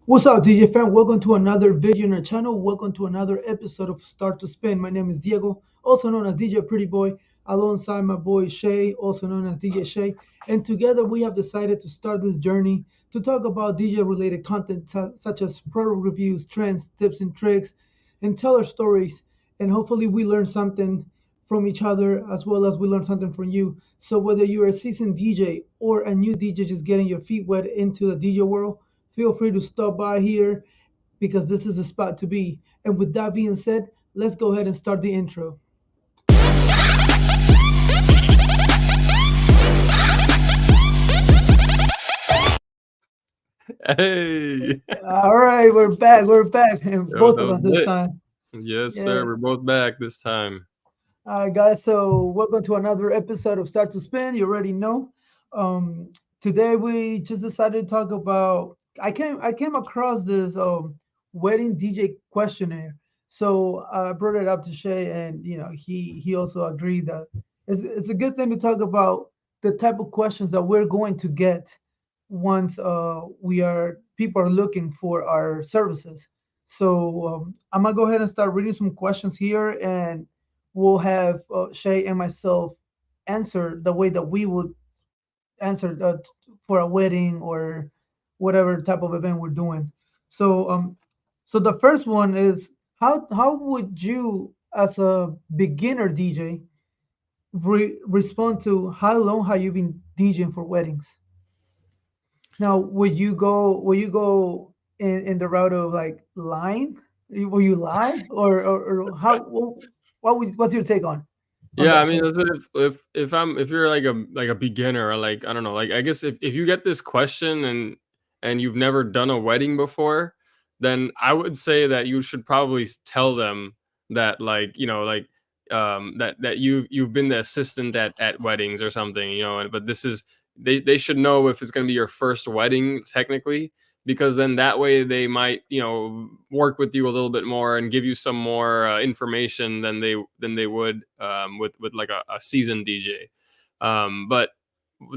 What's up, DJ fan? Welcome to another video on our channel. Welcome to another episode of Start to Spin. My name is Diego, also known as DJ Pretty Boy, alongside my boy Shay, also known as DJ Shay. And together we have decided to start this journey to talk about DJ related content such as product reviews, trends, tips, and tricks, and tell our stories. And hopefully we learn something from each other as well as we learn something from you. So whether you're a seasoned DJ or a new DJ just getting your feet wet into the DJ world, feel free to stop by here because this is the spot to be. And with that being said, let's go ahead and start the intro. Hey, All right, we're back. We're back, and that was, both that of was us this lit. time. Yes, Yeah. sir. We're both back this time. All right, guys. So welcome to another episode of Start to Spin. You already know. Um, Today we just decided to talk about. I came across this wedding DJ questionnaire. So I brought it up to Shay, and he also agreed that it's a good thing to talk about the type of questions that we're going to get once we are people are looking for our services. So I'm gonna go ahead and start reading some questions here, and we'll have Shay and myself answer the way that we would answer for a wedding or whatever type of event we're doing. So so the first one is how would you as a beginner DJ respond to how long have you been DJing for weddings? Now, would you go in the route of like lying? Will you lie or how? What's your take on Yeah, I that, mean, Shay? that's if you're like a beginner or like I don't know, like I guess if you get this question and you've never done a wedding before, then I would say that you should probably tell them that that you've been the assistant at weddings or something, but this is they should know if it's going to be your first wedding technically, because then that way they might work with you a little bit more and give you some more information than they would with like a seasoned DJ. But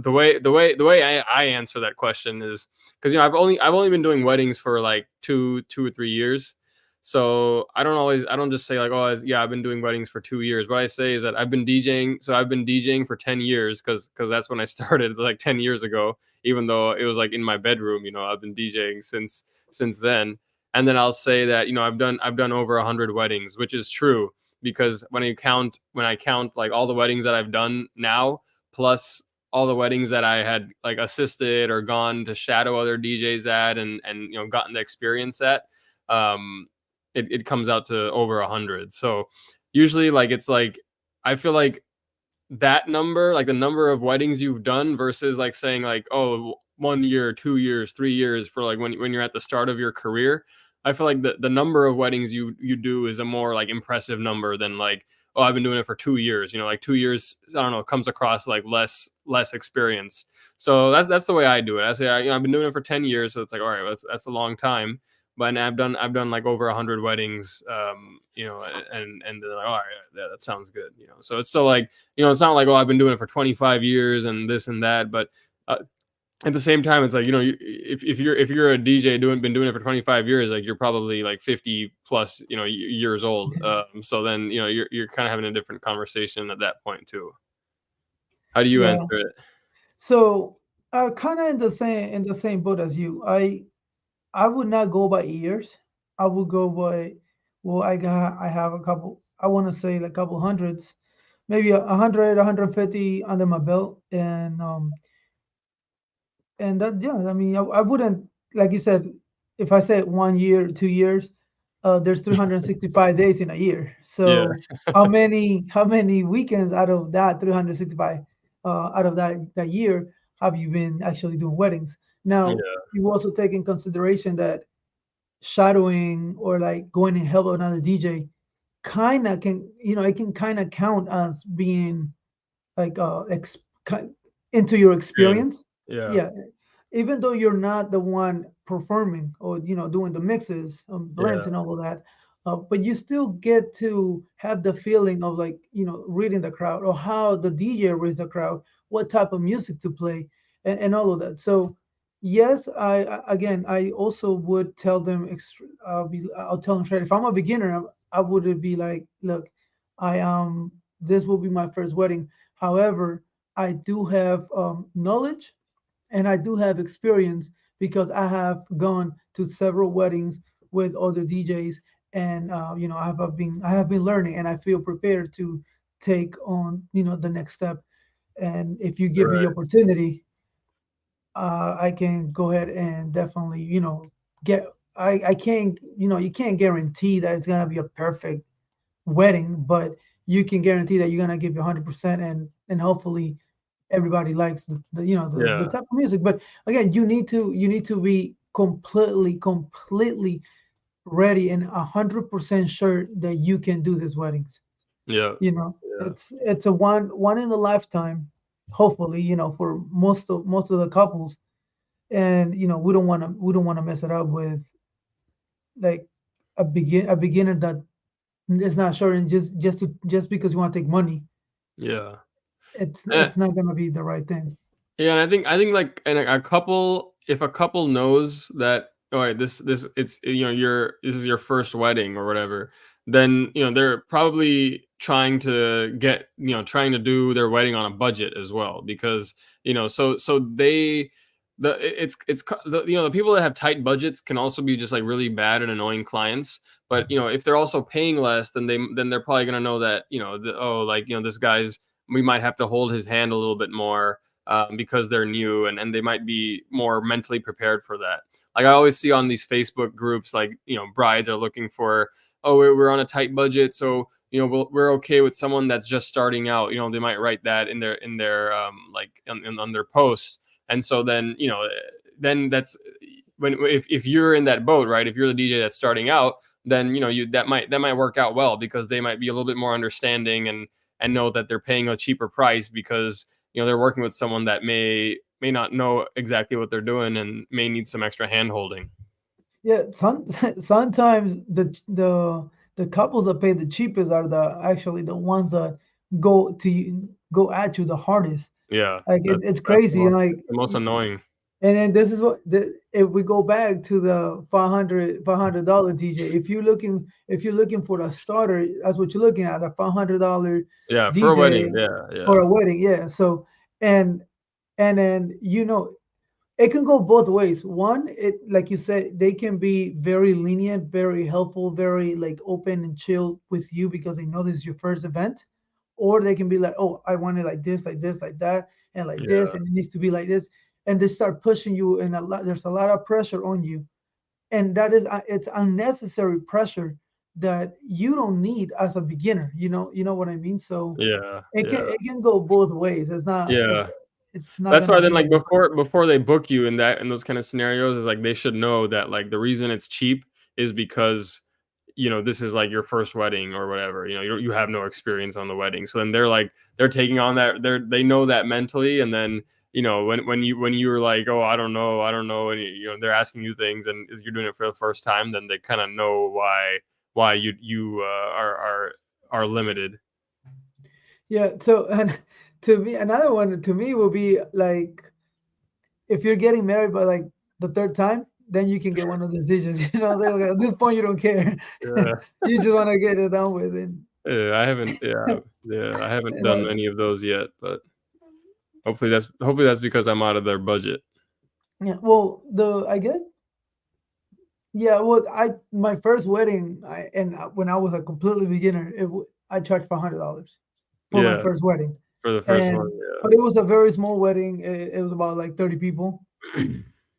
the way I answer that question is because I've only been doing weddings for like 2 or 3 years. So I don't just say like, oh yeah, I've been doing weddings for 2 years. What I say is that I've been DJing for 10 years because that's when I started like 10 years ago. Even though it was like in my bedroom, I've been DJing since then. And then I'll say that I've done over 100 weddings, which is true because when I count like all the weddings that I've done now plus all the weddings that I had like assisted or gone to shadow other DJs at and gotten the experience at, um, it comes out to over 100. So usually like it's like I feel like that number, like the number of weddings you've done versus like saying like, oh, 1 year, 2 years, 3 years for like when you're at the start of your career. I feel like the number of weddings you do is a more like impressive number than like, oh, I've been doing it for 2 years. Like 2 years, I don't know, comes across like less experience. So that's the way I do it. I say I've been doing it for 10 years, so it's like, all right, that's a long time. But I've done like over 100 weddings, and they're like, all right, yeah, that sounds good. So it's still like, it's not like, oh, I've been doing it for 25 years and this and that, but uh, at the same time, it's like, if you're a DJ been doing it for 25 years, like you're probably like 50 plus, years old. So then, you're kind of having a different conversation at that point too. How do you Yeah. answer it? So kind of in the same boat as you. I would not go by years. I would go by well. I have a couple. I want to say like a couple hundreds, maybe 100, 150 under my belt, and that yeah. I mean, I wouldn't like you said. If I say 1 year, 2 years, there's 365 days in a year. Yeah. So how many weekends out of that 365 out of that year have you been actually doing weddings? Now Yeah. you also take in consideration that shadowing or like going and help another DJ kind of can it can kind of count as being like ki- into your Experience. experience. Yeah. Yeah, even though you're not the one performing or doing the mixes, Yeah. blends and all of that, but you still get to have the feeling of like reading the crowd or how the DJ reads the crowd, what type of music to play, and all of that. So Yes, again, I also would tell them. I'll tell them straight. If I'm a beginner, I would be like, look, I this will be my first wedding. However, I do have knowledge and I do have experience because I have gone to several weddings with other DJs, and I have been learning, and I feel prepared to take on the next step. And if you give me the Right. opportunity, I can go ahead and definitely, get. I can't, you can't guarantee that it's gonna be a perfect wedding, but you can guarantee that you're gonna give you 100%, and hopefully everybody likes the Yeah. type of music. But again, you need to be completely ready and 100% sure that you can do these weddings. Yeah. Yeah. It's a one in a lifetime, hopefully, for most of the couples, and we don't want to mess it up with like a beginner that is not sure, and just because you want to take money, Yeah. Eh, it's not gonna be the right thing. Yeah, and I think like and a couple if a couple knows that all right, this it's your this is your first wedding or whatever, then they're probably trying to do their wedding on a budget as well because so they the it's co- the people that have tight budgets can also be just like really bad and annoying clients. But if they're also paying less, then they're probably gonna know that oh, like this guy's, we might have to hold his hand a little bit more because they're new, and they might be more mentally prepared for that. Like I always see on these Facebook groups, like brides are looking for, oh, we're on a tight budget, so we're okay with someone that's just starting out. They might write that in their like on their posts, and so then that's when if you're in that boat, right? If you're the DJ that's starting out, then that might work out well because they might be a little bit more understanding and know that they're paying a cheaper price because they're working with someone that may not know exactly what they're doing and may need some extra hand holding. Yeah, sometimes the couples that pay the cheapest are actually the ones that go at you the hardest. Yeah, Like that's it's that's the crazy, and most like it's the most annoying. and then this is if we go back to the $500 DJ. If you're looking for a starter, that's what you're looking at, a $500 Yeah, for a wedding. DJ Yeah, for yeah, a wedding. Yeah. So and and then it can go both ways. One, it like you said, they can be very lenient, very helpful, very like open and chill with you because they know this is your first event. Or they can be like, oh, I want it like this, like this, like that, and like this, yeah, and it needs to be like this. And they start pushing you, and there's a lot of pressure on you. And that is it's unnecessary pressure that you don't need as a beginner. You know what I mean? So yeah, it can yeah. it can go both ways. It's not it's Yeah. it's not That's why gonna then be like like before they book you in those kind of scenarios is like they should know that like the reason it's cheap is because this is like your first wedding or whatever. You have no experience on the wedding. So then they're taking on that, they know that mentally, and then when you're like, oh, I don't know, and they're asking you things and you're doing it for the first time, then they kind of know why you are limited. yeah. So and to me, another one to me will be like if you're getting married by like the third time, then you can get one of those dishes. Like, at this point you don't care. Yeah. You just want to get it done with, Yeah, I haven't. Yeah, I haven't and done any of those yet, but hopefully that's because I'm out of their budget. yeah. Well, the I guess yeah. Well, my first wedding, when I was a completely beginner, I charged $500 for my Yeah, first wedding, for the first one. and but it was a very small wedding. It was about like 30 people, Yeah,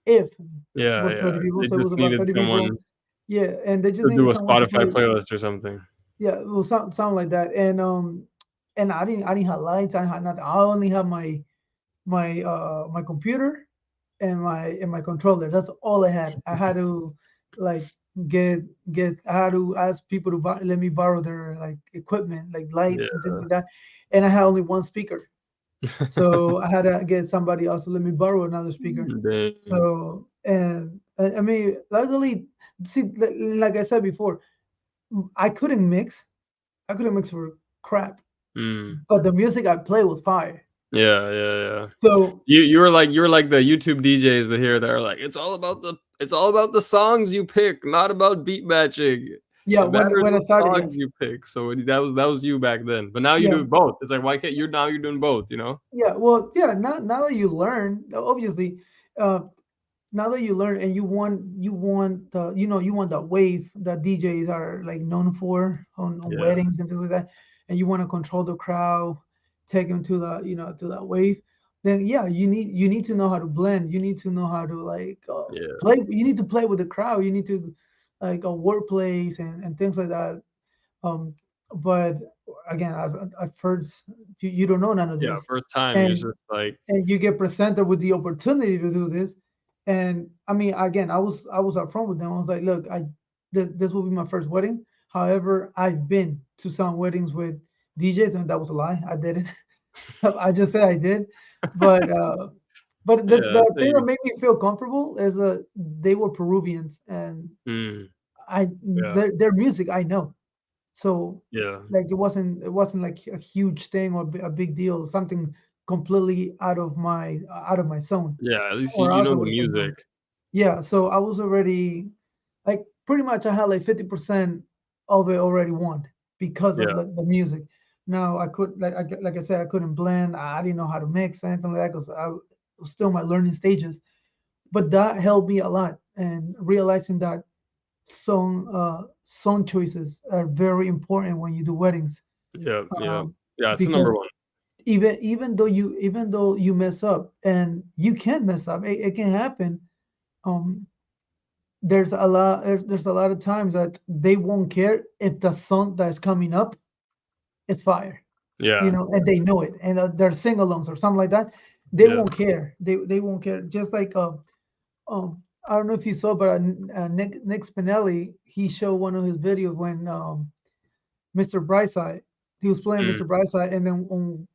if yeah, was yeah. 30 people. They So it was just about needed 30 someone people. Yeah, and they just to needed do a someone to Spotify play. playlist or something. Yeah, it will sound like that. And I didn't have lights. I didn't have nothing. I only have my computer and my controller. That's all I had. I had to like get I had to ask people to let me borrow their like equipment, like lights and things Yeah. like that. And I had only one speaker, so I had to get somebody else to let me borrow another speaker. Dang. So and I mean, luckily, see, like I said before, I couldn't mix. I couldn't mix for crap, Mm. but the music I played was fire. Yeah, yeah, yeah. So You were like the YouTube DJs that here that are like, it's all about the songs you pick, not about beat matching. yeah, It matters when I what started, songs yes, you pick. So that was you back then. But now you yeah, do both. It's like why can't you now you're doing both, you know? yeah. Well, yeah. Now that you learn, obviously, uh, now that you learn and you want the you want the wave that DJs are like known for on Yeah, weddings and things like that, and you want to control the crowd, take them to the to that wave. Then yeah, you need to know how to blend. You need to know how to like yeah, play. You need to play with the crowd. You need to like word plays and things like that. Um, but again, at first you don't know none of yeah. this, First time you and just like, you get presented with the opportunity to do this. And I mean, again, I was upfront with them. I was like, look, this will be my first wedding. However, I've been to some weddings with DJs, and that was a lie. I didn't. I just said I did, but yeah, the thing that same. made me feel comfortable is that they were Peruvians, and Mm, I yeah, their music I know. So yeah, like it wasn't like a huge thing or a big deal, something completely out of my zone, yeah. At least or you else know I the would have said music. no. Yeah, so I was already like pretty much I had like 50% of it already won because of Yeah, the music. Now I could like I said I couldn't blend. I didn't know how to mix or anything like that because it was still my learning stages. But that helped me a lot and realizing that song choices are very important when you do weddings, yeah, yeah, um, yeah. It's the number because one. even though you mess up, and you can mess up, it can happen. um, there's a lot of times that they won't care if the song that's coming up is fire, Yeah, and they know it, and they're sing-alongs or something like that. They yeah. won't care. They won't care. Just like I don't know if you saw, but Nick Spinelli, he showed one of his videos when Mr. Brightside, he was playing Mm. Mr. Brightside, and then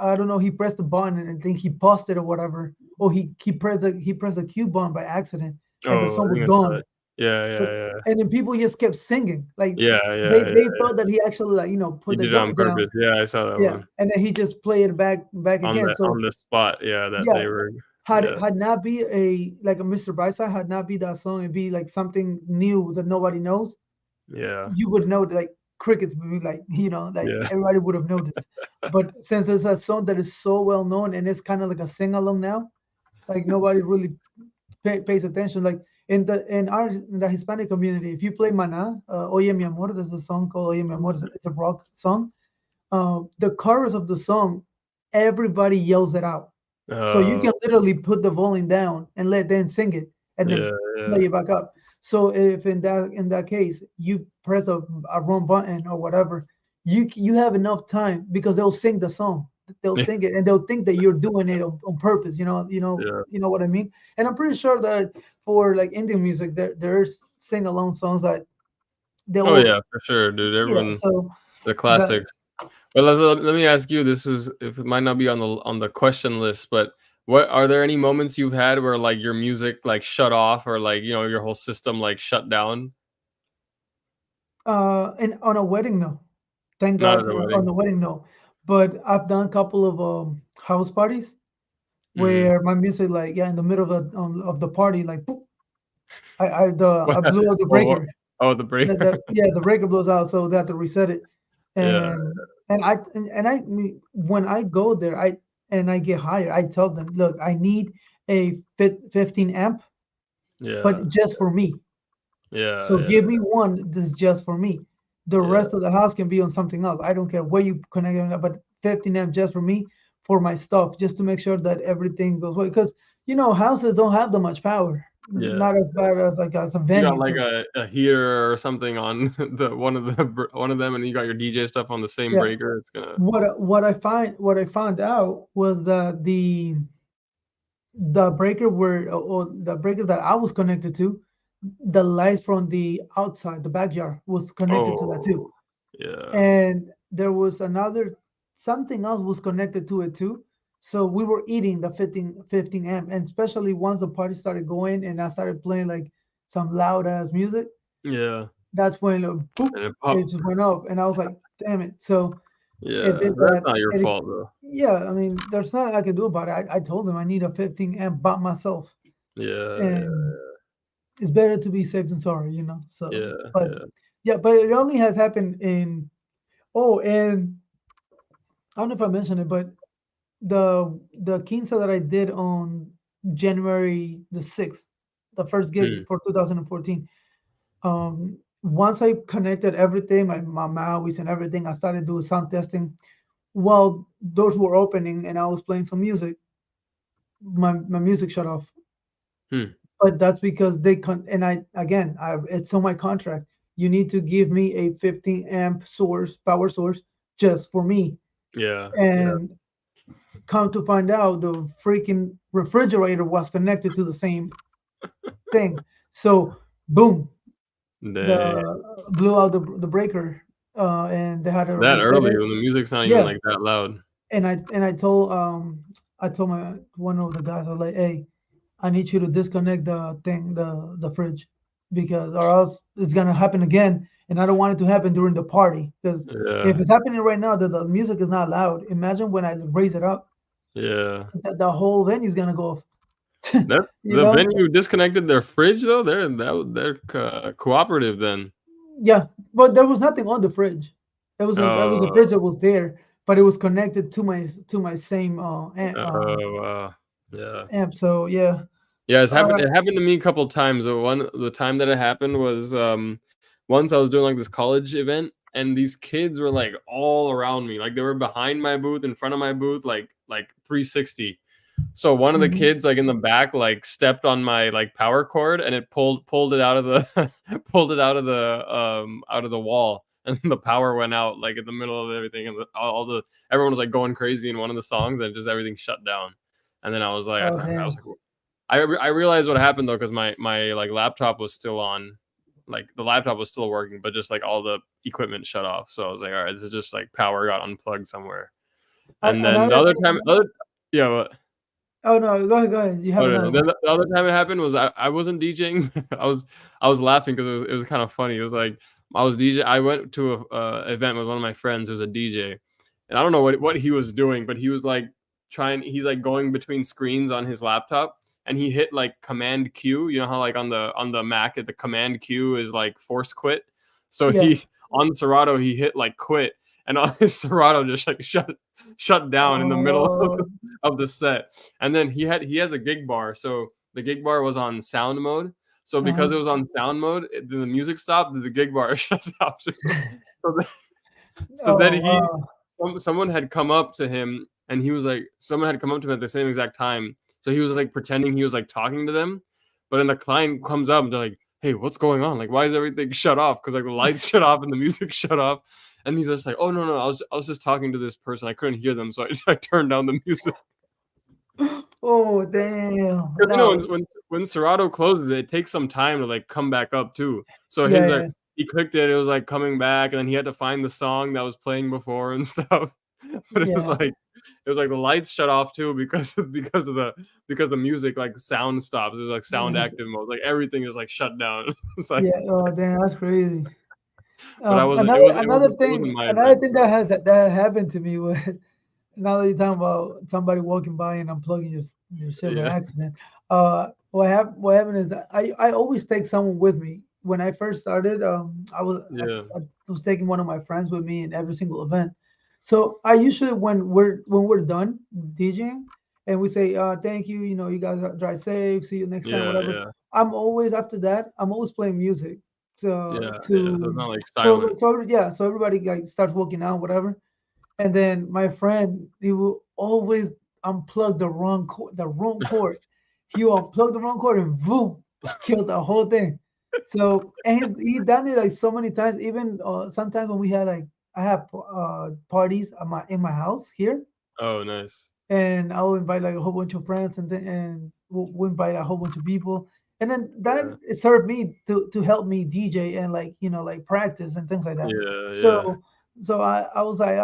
I don't know, he pressed the button and I think he paused it or whatever, or he pressed the cue button by accident, and the Oh, song I was think I saw gone. it. Yeah, But yeah, yeah. and then people just kept singing, like Yeah, they yeah, they yeah. thought that he actually like He put the did it on guitar down, purpose. Yeah, I saw that yeah, one. and then he just played it back again. On So the spot, yeah, that yeah, they were had yeah, it had not be a like a Mr. Brightside, had not be that song, it'd be like something new that nobody knows. yeah, You would know, like crickets would be like, like yeah, everybody would have noticed. But since it's a song that is so well known and it's kind of like a sing along now, like nobody really pays attention. Like in the Hispanic community, if you play Mana, Oye Mi Amor, there's a song called Oye Mi Amor. It's a rock song. The chorus of the song, everybody yells it out. So you uh, can literally put the volume down and let them sing it and then yeah, play yeah, it back up. So if in that case you press a wrong button or whatever, you have enough time because they'll sing the song. They'll yeah, sing it and they'll think that you're doing it on purpose. yeah. You know what I mean. And I'm pretty sure that for like Indian music, there's sing along songs that they Oh will. yeah, for sure, dude. Yeah. Everyone, So the that classics. But let me ask you. This is if it might not be on the question list, but what are there any moments you've had where like your music like shut off or like your whole system like shut down? and on a wedding, no. Thank Not God, at a on wedding. the wedding, no. But I've done a couple of house parties Mm. where my music, like, yeah, in the middle of the party, like, boop, I What? blew out the What? breaker. Oh, the break. Yeah, the breaker blows out, so they have to reset it. Yeah, When I go there, I get hired, I tell them, look, I need a 15 amp, yeah, but just for me. yeah, So yeah, give me one that's just for me. The yeah, rest of the house can be on something else. I don't care where you connect it, but 15 amp just for me, for my stuff, just to make sure that everything goes well. Because houses don't have that much power. yeah. Not as bad as like as a You got venue. like 'Cause, a heater or something on one of them, and you got your DJ stuff on the same yeah, breaker. It's gonna. what I found out was that the breaker where or the breaker that I was connected to, the lights from the outside, the backyard, was connected to that too. Oh, yeah, And there was another something else was connected to it too. So we were eating the 15 amp, and especially once the party started going and I started playing like some loud ass music, yeah, that's when boop, and it it pop. just went up, and I was like, damn it. So Yeah, It did that's that, not your and it, fault though. yeah, I mean, there's nothing I can do about it. I told him I need a 15 amp by myself, Yeah, and yeah, it's better to be safe than sorry, you know. So, yeah, but yeah. yeah, but it only has happened in. Oh, and I don't know if I mentioned it, but the quince that I did on January the 6th, the first gig Hmm. for 2014. Once I connected everything, my Maui and everything, I started doing sound testing. While doors were opening and I was playing some music, my music shut off. Hmm. But that's because and I again, it's on my contract. You need to give me a 15 amp power source just for me. Yeah, yeah. And come to find out, the freaking refrigerator was connected to the same thing. So, boom, Dang. the blew out the breaker, and they had to That reset early it. when the music's not even Yeah, like that loud. and I told I told my one of the guys, I was like, hey, I need you to disconnect the fridge, because or else it's gonna happen again, and I don't want it to happen during the party, because if Yeah, it's happening right now that the music is not loud, imagine when I raise it up, yeah. the whole venue's gonna go off. That You the know? venue disconnected their fridge though. They're cooperative then. Yeah, but there was nothing on the fridge. It was a Oh, fridge that was there, but it was connected to my same oh, wow. Yeah. amp. So yeah, Yeah, it's happened uh, it happened to me a couple times. The time that it happened was, once I was doing, like, this college event, and these kids were, like, all around me, like, they were behind my booth, in front of my booth, like 360. So one of the mhm. kids, like, in the back, like, stepped on my, like, power cord, and it pulled it out of the pulled it out of the wall, and the power went out, like, in the middle of everything, and all the everyone was, like, going crazy in one of the songs, and just everything shut down. And then Oh I was damn. like, I realized what happened though, because my like laptop was still on, like the laptop was still working, but just like all the equipment shut off. So I was like, all right, this is just like power got unplugged somewhere. And then the Another. other time, yeah, Oh no, go ahead. You have okay. another Then one. the other time it happened was I wasn't DJing. I was laughing because it was kind of funny. It was like I was DJ. I went to a event with one of my friends who's a DJ, and I don't know what he was doing, but he was like he's like going between screens on his laptop, and he hit like Command Q. You know how like on the Mac the Command Q is like force quit. So Yeah. he on Serato he hit like quit, and on his Serato just like shut down in the middle Oh. of the set. And then he has a gig bar, so the gig bar was on sound mode. So Uh-huh. because it was on sound mode, the music stopped, the gig bar shut off. So, then, so then Oh wow. someone had come up to him, and he was like, someone had come up to him at the same exact time. So he was like pretending he was like talking to them, but then the client comes up and they're like, "Hey, what's going on? Like, why is everything shut off? Because like the lights shut off and the music shut off." And he's just like, "Oh no, I was just talking to this person. I couldn't hear them, so I turned down the music." Oh damn. Because you know, That was, when Serato closes, it takes some time to like come back up too. So yeah, him like yeah, he clicked it, it was like coming back, and then he had to find the song that was playing before and stuff. But yeah, it was like the lights shut off too because the music like sound stops. It was like sound yes, active mode. Like everything is like shut down. It's like, yeah. Oh damn, that's crazy. but I wasn't. It wasn't my Another event. thing So that happened to me was, now that you're talking about somebody walking by and unplugging your shit by yeah, accident. What happened is that I always take someone with me. When I first started, yeah, I was taking one of my friends with me in every single event. So I usually, when we're done DJing and we say, thank you, you know, you guys drive safe, see you next time, yeah, whatever. yeah, I'm always, after that, I'm always playing music yeah, yeah. So it's to not like silent. yeah, so everybody like starts walking out, whatever. And then my friend, he will always unplug the wrong cord. He will unplug the wrong cord and boom, killed the whole thing. So, and he done it like so many times. Even sometimes when we had like, I have parties at in my house here, Oh, nice. and I will invite like a whole bunch of friends, and we'll invite a whole bunch of people. And then that Yeah, it served me to help me DJ and, like, you know, like practice and things like that. yeah, yeah. So I was like,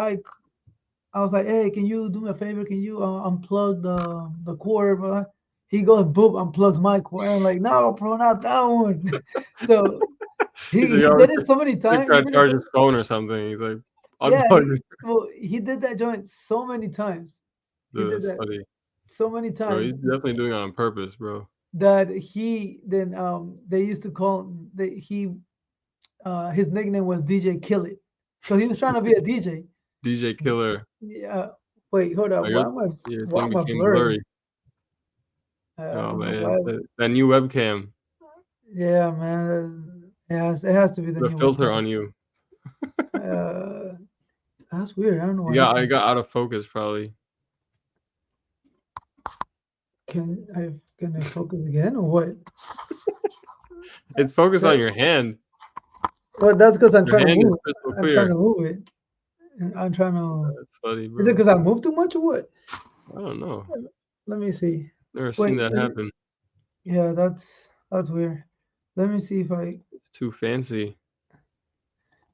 I was like, hey, can you do me a favor? Can you unplug the cord? He goes, boop, unplugs my cord. And I'm like, no, bro, not that one. So He's like, he oh, did it so many like times. He trying to did it. charge his phone or something. He's like Yeah, Unplugged. well, he did that joint so many times. He Dude, did that's that funny, so many bro. He's times definitely doing it on purpose, bro. that he then they used to call he his nickname was DJ Kill It because he was trying to be a DJ. DJ Killer. Yeah. Wait, hold up. Oh, your Why thing am I became blurry? blurry. I Oh don't know man, why. it's that new webcam. Yeah, man. It has to be the Put a new filter webcam. on you. Uh, that's weird. I don't know what I happened. got out of focus probably. Can I focus again or what? It's focused on That, your hand. well, that's because I'm Your trying to hand is move. crystal I'm trying clear. to move it. I'm trying to. That's funny, Is it bro. because I moved too much or what? I don't know. Let me see. Never seen Wait. that happen. Yeah, that's weird. Let me see if I. It's too fancy.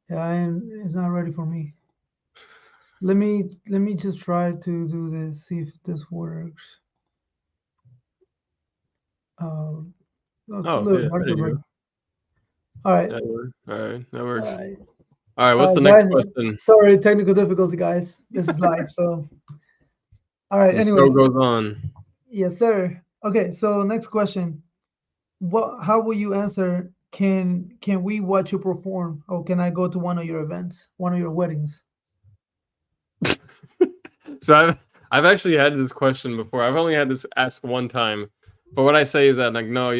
Yeah, it's not ready for me. Let me just try to do this. See if this works. Um, it's a Oh little yeah, there darker, you but go. all right, That works. All right, that all works. right, All right, what's all the right, next guys. question? Sorry, technical difficulty, guys. This is live, so all right. The show Anyways, goes on. yes, sir. Okay, so next question. What? How will you answer? Can we watch you perform, or can I go to one of your events, one of your weddings? So I've actually had this question before. I've only had this asked one time, but what I say is that like no,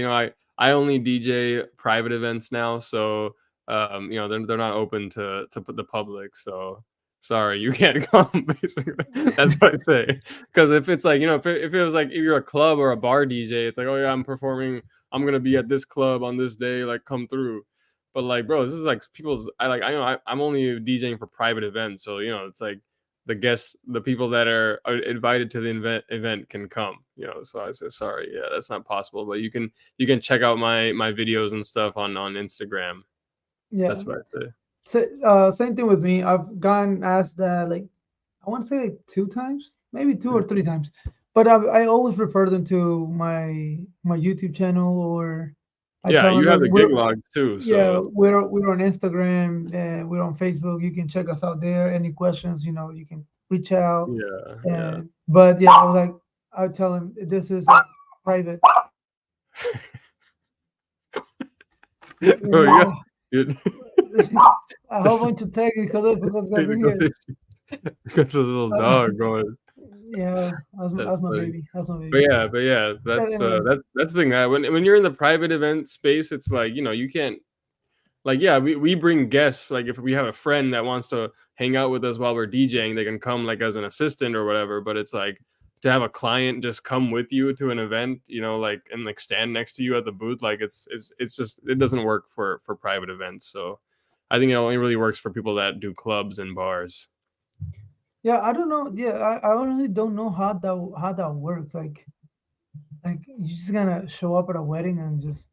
I only DJ private events now, so they're not open to the public. So sorry, you can't come. Basically, that's what I say. Because if it's like if it was like if you're a club or a bar DJ, it's like oh yeah, I'm performing. I'm gonna be at this club on this day. Like come through. But like, bro, this is like people's. I'm only DJing for private events, so it's like the guests, the people that are invited to the event can come. So I said, sorry, yeah, that's not possible. But you can check out my videos and stuff on Instagram. Yeah. That's what I say. So, same thing with me. I've gotten asked that like I want to say like two times, maybe two or three times, but I always refer them to my YouTube channel or I Yeah, tell them, you have look, the gig logs too, so yeah, it's we're on Instagram and we're on Facebook. You can check us out there. Any questions, you can reach out. yeah, yeah. And but yeah, I tell them this is private. Bro, Yeah, you a whole bunch of technical difficulties over technical here. issue. You got the little Uh, dog going. yeah, That's that's my funny. baby. That's my But baby. yeah, But anyways, that's the thing. When you're in the private event space, it's like you can't. Like yeah, we bring guests. Like if we have a friend that wants to hang out with us while we're DJing, they can come like as an assistant or whatever. But it's like to have a client just come with you to an event, like and like stand next to you at the booth, like it's just it doesn't work for private events. So I think it only really works for people that do clubs and bars. yeah, I don't know. Yeah, I honestly don't know how that works. Like you just gonna show up at a wedding and just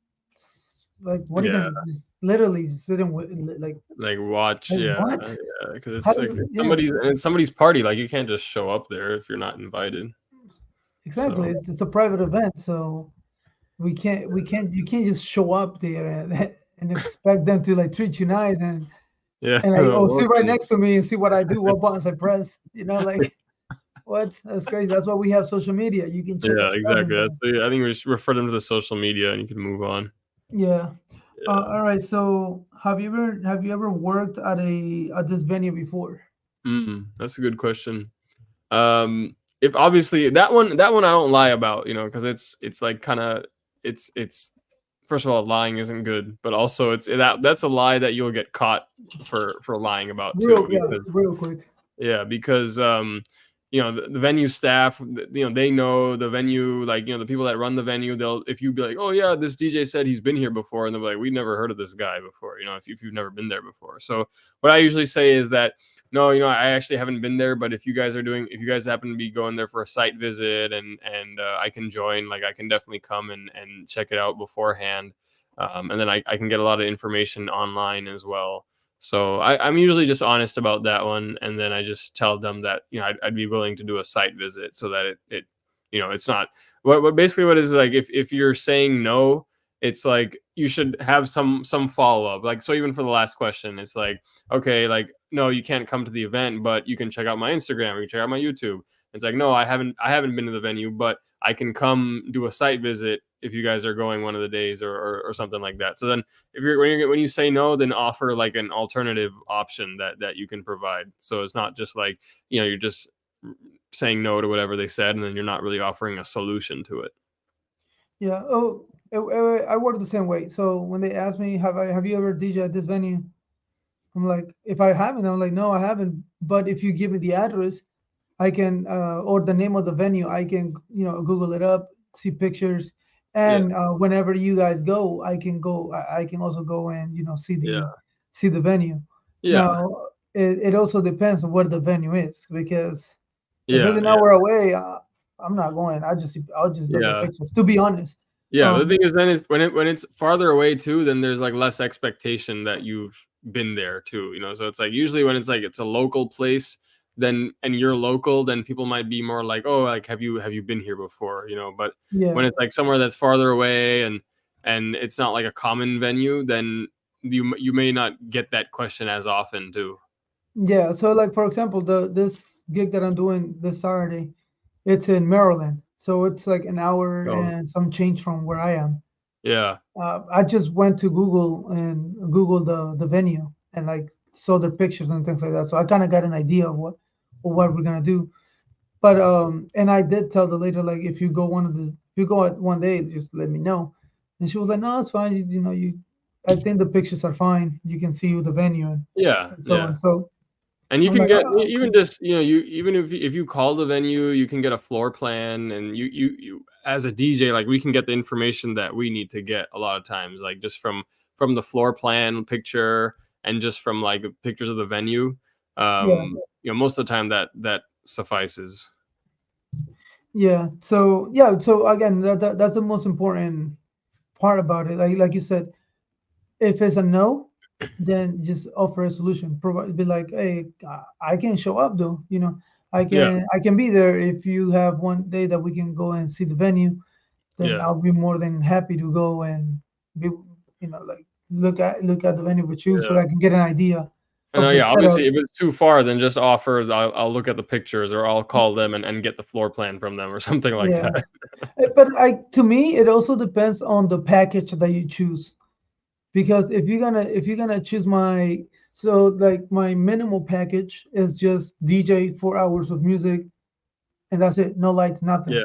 like what are you Yeah, gonna just literally just sit and like watch, like yeah, what? yeah, because How it's do like you, yeah, it's somebody's party. Like you can't just show up there if you're not invited. exactly. So It's a private event, so we can't you can't just show up there and expect them to like treat you nice yeah, and like oh sit right welcome. next to me and see what I do, what buttons I press. Like what? That's crazy. That's why we have social media. You can check our Yeah, stuff in exactly. there. I think we just refer them to the social media, and you can move on. Yeah. Yeah. All right. So have you ever worked at this venue before? That's a good question. If obviously that one I don't lie about, because it's like kind of it's first of all lying isn't good, but also that's a lie that you'll get caught for lying about too, Real, yeah, because real quick. yeah, because the venue staff, they know the venue, like the people that run the venue. They'll if you be like, oh yeah, this DJ said he's been here before, and they'll be like, we never heard of this guy before. If you've never been there before. So what I usually say is that no, I actually haven't been there, but if you guys happen to be going there for a site visit and I can join, like I can definitely come and check it out beforehand, and then I can get a lot of information online as well. So I'm usually just honest about that one, and then I just tell them that I'd be willing to do a site visit so that it's not what basically what is like if you're saying no it's like you should have some follow up. Like, so even for the last question, it's like, okay, like, no, you can't come to the event, but you can check out my Instagram or you can check out my YouTube. It's like, no, I haven't been to the venue, but I can come do a site visit if you guys are going one of the days, or something like that. So then if you're when you say no, then offer like an alternative option that you can provide. So it's not just like, you're just saying no to whatever they said, and then you're not really offering a solution to it. Yeah. Oh, I work the same way. So when they ask me, have you ever DJ at this venue? I'm like, if I haven't, I'm like, no, I haven't. But if you give me the address, I can, or the name of the venue, I can, Google it up, see pictures, Yeah, and whenever you guys go, I can go. I can also go and yeah, see the venue. yeah, Now, it also depends on where the venue is because if it's yeah, an yeah, hour away, I'm not going. I'll just look at yeah. pictures. To be honest, Yeah, but the um, thing is, then is when it's farther away too, then there's like less expectation that you've been there too, So it's like usually when it's like it's a local place, then and you're local, then people might be more like, oh, like have you been here before, But yeah, when it's like somewhere that's farther away and it's not like a common venue, then you may not get that question as often too. yeah. So like for example, the this gig that I'm doing this Saturday, it's in Maryland, so it's like an hour Oh, and some change from where I am. yeah, I just went to Google and Googled the venue and like saw the pictures and things like that. So I kind of got an idea of what we're gonna do. But and I did tell the lady like if you go at one day, just let me know. And she was like, no, it's fine. I think the pictures are fine. You can see the venue yeah, and so yeah. on. So And you I'm can like, get oh, even okay. just, you even if you call the venue, you can get a floor plan, and you as a DJ, like we can get the information that we need to get a lot of times, like just from the floor plan picture and just from like the pictures of the venue. Yeah, Most of the time that suffices. yeah. So yeah, so again, that's the most important part about it. Like you said, if it's a no, then just offer a solution. Provide, be like, hey, I can show up though. Yeah, I can be there if you have one day that we can go and see the venue. Then yeah, I'll be more than happy to go and be, like look at the venue with you so yeah. I can get an idea And of the yeah, setup. obviously, if it's too far, then just offer. I'll look at the pictures, or I'll call them and get the floor plan from them, or something like Yeah, that. but to me, it also depends on the package that you choose. Because if you're gonna choose my minimal package is just DJ 4 hours of music and that's it, no lights, Yeah, nothing.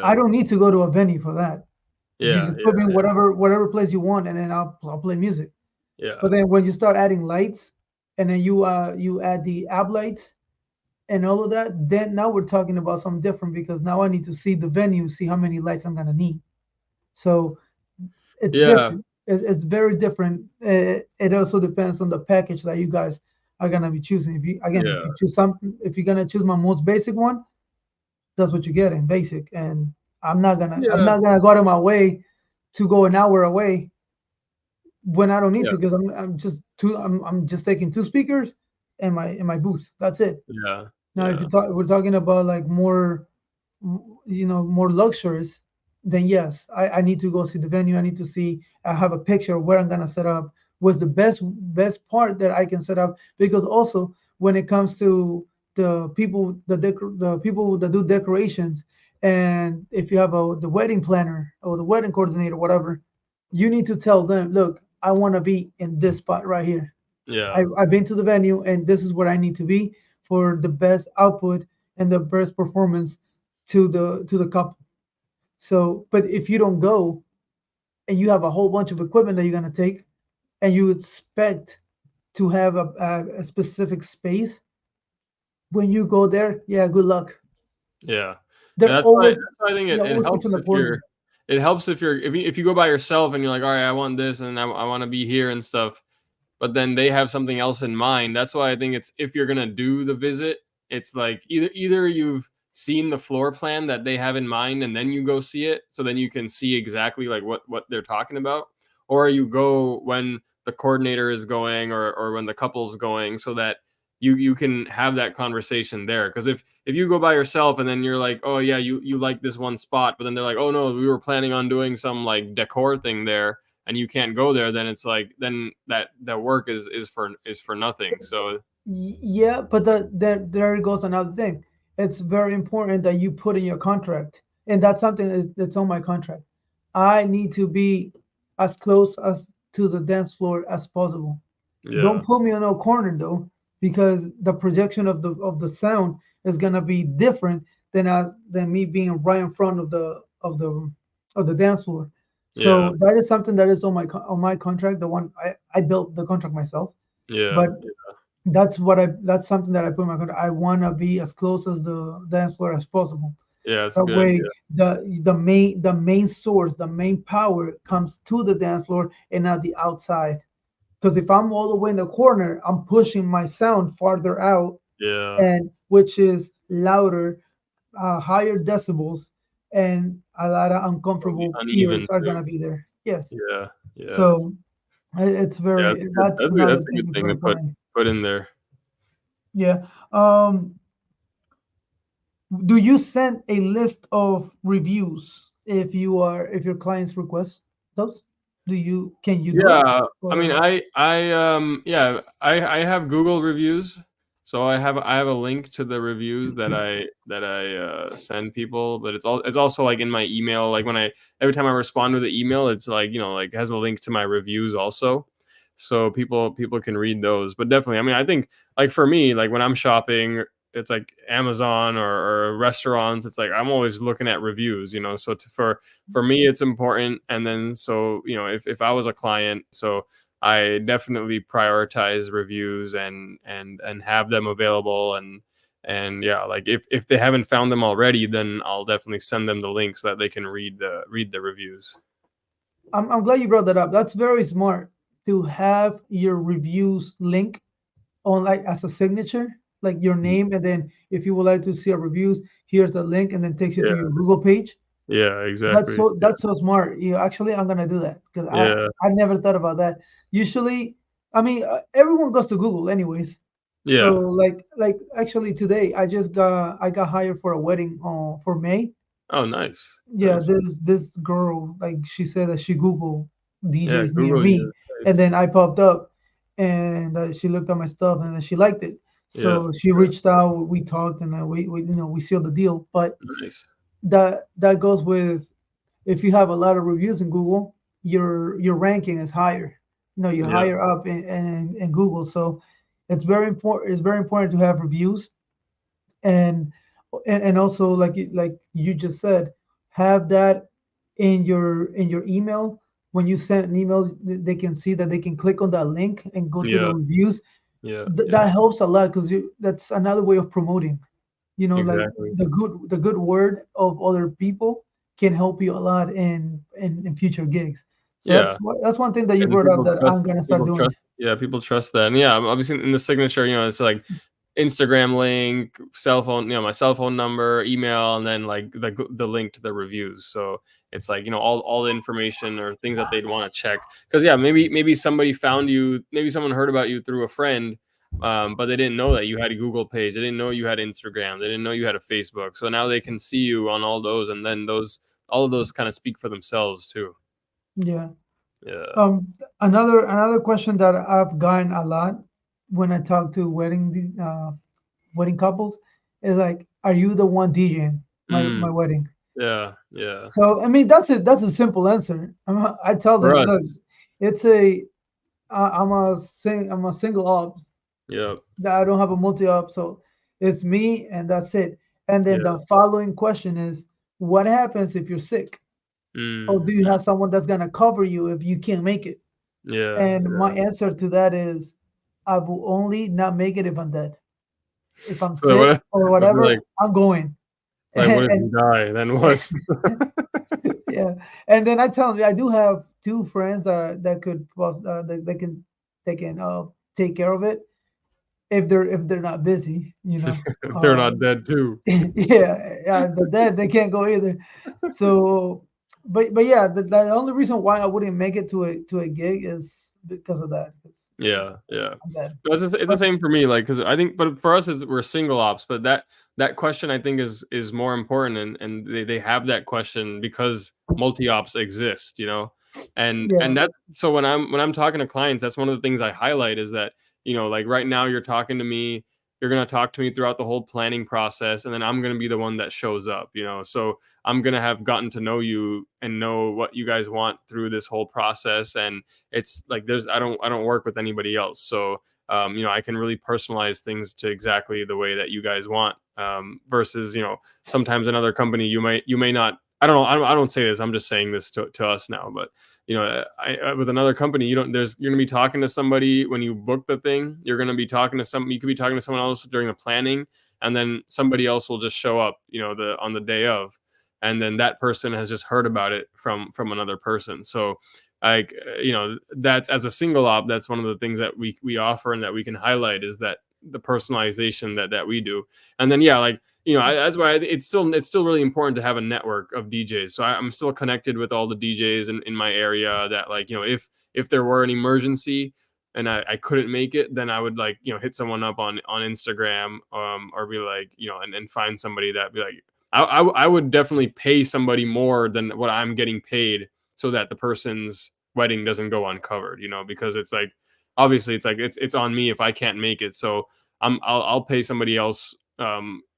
I yeah, don't need to go to a venue for that. You yeah, just put me in yeah, whatever place you want, and then I'll play music. yeah, But then when you start adding lights, and then you add the app lights and all of that, then now we're talking about something different because now I need to see the venue, see how many lights I'm gonna need. So it's yeah, different. It's very different. It also depends on the package that you guys are gonna be choosing. If yeah, you choose something, if you're gonna choose my most basic one, that's what you get in basic. And I'm yeah, not gonna go out of my way to go an hour away when I don't need yeah, to because I'm just taking two speakers and my booth. That's it. yeah, Now, if yeah, we're talking about like more more luxuries, then yes, I need to go see the venue. I need to see. I have a picture of where I'm gonna set up. What's the best part that I can set up? Because also when it comes to the people that do decorations, and if you have the wedding planner or the wedding coordinator, whatever, you need to tell them, look, I want to be in this spot right here. yeah, I've been to the venue and this is where I need to be for the best output and the best performance to the couple. So, but if you don't go and you have a whole bunch of equipment that you're gonna take and you expect to have a specific space when you go there, yeah, good luck. yeah. And They're always that's why I think they're it always helps pushing the if corner. you go by yourself and you're like, all right, I want this and I want to be here and stuff, but then they have something else in mind. That's why I think it's if you're gonna do the visit, it's like either you've seen the floor plan that they have in mind and then you go see it, so then you can see exactly like what they're talking about, or you go when the coordinator is going or when the couple's going, so that you can have that conversation there. Because if you go by yourself and then you're like, oh yeah, you like this one spot, but then they're like, oh no, we were planning on doing some like decor thing there, and you can't go there, then it's like, then that work is for nothing. So Yeah, but there goes another thing. It's very important that you put in your contract, and that's something that's on my contract. I need to be as close as to the dance floor as possible. yeah, Don't put me on a corner though, because the projection of the sound is gonna be different than me being right in front of the dance floor. yeah, So that is something that is on on my contract. The one I built the contract myself, yeah, but that's something that I put in my contract. I wanna be as close as the dance floor as possible. yeah. It's a That good way, idea. the main source, the main power comes to the dance floor and not the outside. Because if I'm all the way in the corner, I'm pushing my sound farther out, Yeah, and which is louder, higher decibels, and a lot of it'll be uncomfortable uneven ears are too. gonna be there. Yes. Yeah, yeah, So it's yeah. very, that's another That's a thing good that's thing very to important. put in there. Yeah. Do you send a list of reviews if your clients request those? Can you do it? Yeah, I mean, Or yeah, I have Google reviews, so I have a link to the reviews that I send people, but it's also like in my email. Like when I every time I respond with an email, it's like, like has a link to my reviews also, so people can read those. But definitely, I mean, I think like for me, like when I'm shopping, it's like Amazon or restaurants. It's like I'm always looking at reviews, So for me it's important. And then so if I was a client, so I definitely prioritize reviews and have them available. And yeah, like if they haven't found them already, then I'll definitely send them the link so that they can read the reviews. I'm glad you brought that up. That's very smart to have your reviews link on like as a signature, like your name, and then if you would like to see our reviews, here's the link, and then takes you to Yeah, your Google page. yeah, exactly. Yeah, That's so smart. Actually, I'm gonna do that because yeah, I never thought about that. Usually, I mean, everyone goes to Google anyways. So yeah. like actually today I got hired for a wedding for May. Oh, nice, Yeah, nice. this girl, like she said that she Googled Yeah, DJs near Google, yeah, me, and nice. then I popped up, and she looked at my stuff, and then she liked it. Yeah, So she reached out, we talked, and then we we sealed the deal. But nice. that goes with, if you have a lot of reviews in Google, your ranking is higher. You're Yeah, higher up in Google. So it's very important. It's very important to have reviews, and and also like you just said, have that in your email. When you send an email, they can see that they can click on that link and go to the yeah, reviews. yeah, yeah. That helps a lot because that's another way of promoting. Like Exactly. the good word of other people can help you a lot in future gigs. So Yeah. that's one thing that you And brought up that I'm gonna start doing. people trust that. And yeah, obviously in the signature, it's like Instagram link, cell phone, my cell phone number, email, and then like the link to the reviews. So it's like, all the information or things that they'd want to check. Because yeah, maybe somebody found you, maybe someone heard about you through a friend, but they didn't know that you had a Google page. They didn't know you had Instagram. They didn't know you had a Facebook. So now they can see you on all those, and then all of those kind of speak for themselves too. Yeah. Yeah. Another question that I've gotten a lot when I talk to wedding couples is like, are you the one DJing my Mm, wedding? yeah. Yeah. So I mean, that's a simple answer. I tell For them, us. look, it's a I'm a single op. Yep. That I don't have a multi op, so it's me and that's it. And then Yeah. the following question is, what happens if you're sick? Or Mm, do you have someone that's gonna cover you if you can't make it? yeah. And Yeah. my answer to that is, I will only not make it if I'm dead. If I'm So sick or I feel whatever, I'm going. like what if And you die? Then what? yeah, and then I tell them I do have two friends that could they can take care of it if they're not busy, If they're not Um, dead too. yeah, yeah, the dead they can't go either. So but yeah, the only reason why I wouldn't make it to a gig is because of that. Because Yeah, yeah. I'm bad. No, it's the But same for me, like, because I think but for us, it's we're single ops, but that question I think is more important, and they have that question because multi-ops exist, you know? yeah, And that's so when I'm talking to clients, that's one of the things I highlight is that, like, right now you're talking to me, you're gonna talk to me throughout the whole planning process, and then I'm gonna be the one that shows up, you know? So, I'm gonna have gotten to know you and know what you guys want through this whole process, and it's like there's I don't work with anybody else, so I can really personalize things to exactly the way that you guys want. Versus, sometimes another company you may not. I don't know. I don't say this. I'm just saying this to us now. But with another company, you don't. You're gonna be talking to somebody when you book the thing. You're gonna be talking to some. You could be talking to someone else during the planning, and then somebody else will just show up. The on the day of, and then that person has just heard about it from another person. So like that's as a single op, that's one of the things that we offer and that we can highlight is that the personalization that we do. And then yeah, like that's why it's still really important to have a network of DJs. So I'm still connected with all the DJs in my area that, like, if there were an emergency and I couldn't make it, then I would, like, hit someone up on Instagram, or be like, and find somebody that be like, I would definitely pay somebody more than what I'm getting paid so that the person's wedding doesn't go uncovered, because it's like, obviously it's like it's on me if I can't make it. So I'll pay somebody else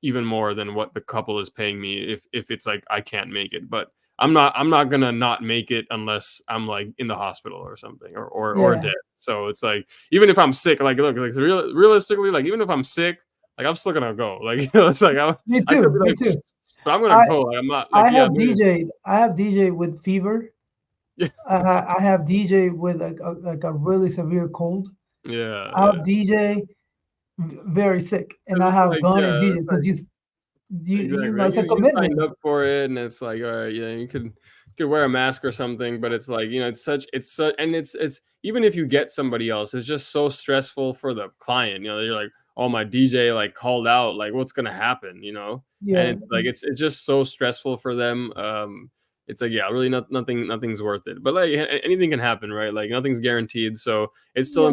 even more than what the couple is paying me if it's like I can't make it. But I'm not gonna not make it unless I'm, like, in the hospital or something, or yeah, dead. So it's like, even if I'm sick, like, look, like, realistically, like, even if I'm sick, like, I'm still gonna go. Like, it's like me I could too, be me like, too. but I'm gonna I go. Like, I'm not like, I yeah, have maybe. DJed. I have DJ with fever. I have DJ with like a really severe cold. Yeah, I yeah. have DJ very sick, and 'Cause I it's have like, gone and yeah, DJ it's because like, you exactly, know like, it's a you signed commitment. up for it, and it's like, alright, yeah, you could wear a mask or something, but it's like, it's such and it's even if you get somebody else, it's just so stressful for the client. You're like, "Oh, my DJ, like, called out, like, what's gonna happen?" And Yeah, it's like, it's just so stressful for them. It's like, yeah, really, nothing's worth it. But, like, anything can happen, right? Like, nothing's guaranteed, so yeah, it's still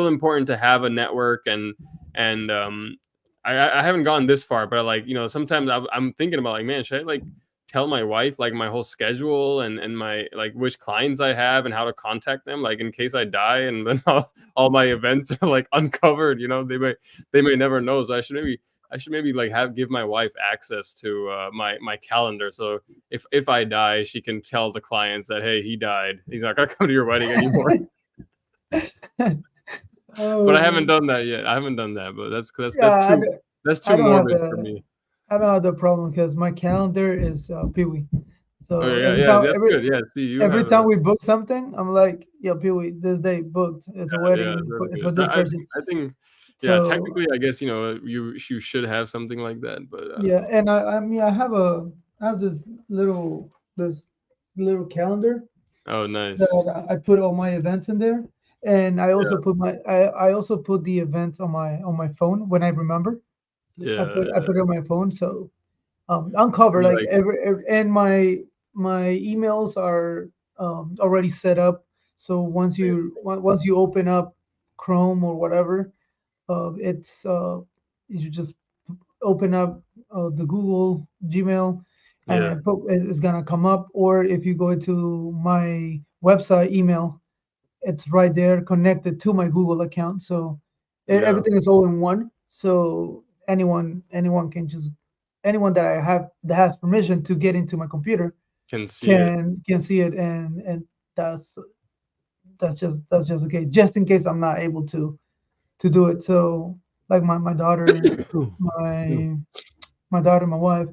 important to have a network. And I haven't gone this far, but, like, sometimes I'm thinking about, like, man, should I, like, tell my wife, like, my whole schedule and my, like, which clients I have and how to contact them, like, in case I die and then all my events are, like, uncovered. They may never know. So I should maybe, like, give my wife access to my calendar. So if I die, she can tell the clients that, hey, he died. He's not gonna come to your wedding anymore. But I haven't oh done that yet. I haven't done that, but yeah. that's too I don't have morbid for the me. I don't have the problem because my calendar is Pee Wee. Oh So yeah, yeah, yeah. That's good. Yeah. See, you every have time a we book something, I'm like, yo, Pee Wee, this day booked. It's a yeah. wedding. That's It's good. for So this I person. think I think yeah. So Technically, I guess you should have something like that, but yeah, and I mean I have this little calendar oh, nice. that I put all my events in there, and Yeah, I also put the events on my phone when I remember. yeah. I put it on my phone, so uncover And like like, and my emails are already set up. So once you open up Chrome or whatever, it's you just open up the Google Gmail, and yeah, it's gonna come up. Or if you go to my website email, it's right there connected to my Google account. So yeah. everything is all in one. So anyone can just anyone that I have that has permission to get into my computer Can see it. can see it, and that's that's just the case. Just in case I'm not able to do it. So like my daughter, Mm. my my daughter, my wife,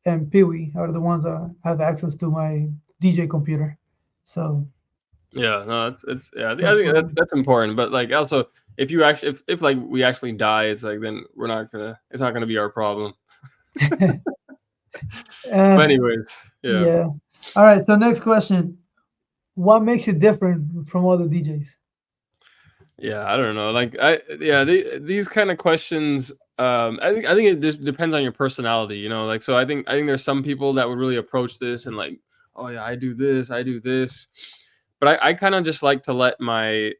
and Pee Wee are the ones that have access to my DJ computer. So Yeah, no, it's yeah. I that's think why. that's important. But, like, also, if you actually if like we actually die, it's like, then it's not gonna be our problem. uh, But anyways, yeah. yeah. All right. So next question: what makes you different from other DJs? Yeah, I don't know. Like, yeah, these kind of questions. I think it just depends on your personality. Like, so I think there's some people that would really approach this and, like, oh yeah, I do this, I do this. But I kind of just like to let my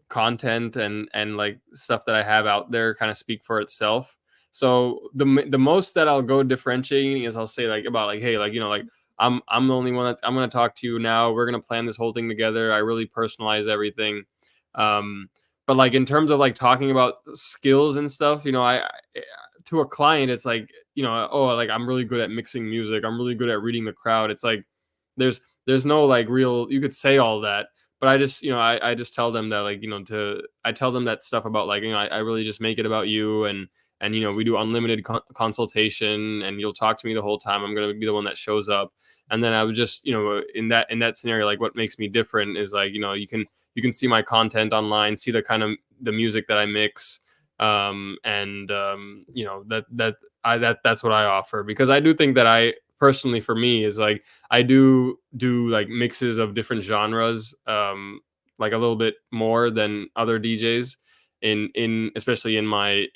content and like stuff that I have out there kind of speak for itself. So the most that I'll go differentiating is I'll say like about like, hey, like, like I'm the only one that's I'm gonna talk to you now. We're gonna plan this whole thing together. I really personalize everything. Um, but like in terms of like talking about skills and stuff, I to a client, it's like, oh, like I'm really good at mixing music. I'm really good at reading the crowd. It's like there's no like real, you could say all that, but I just, I just tell them that like, I tell them that stuff about like, I really just make it about you, and we do unlimited consultation, and you'll talk to me the whole time. I'm going to be the one that shows up. And then I would just, in that scenario, like what makes me different is like, you can see my content online, see the kind of the music that I mix. And that's what I offer, because I do think that I personally, for me, is like I do like mixes of different genres, like a little bit more than other DJs in especially in my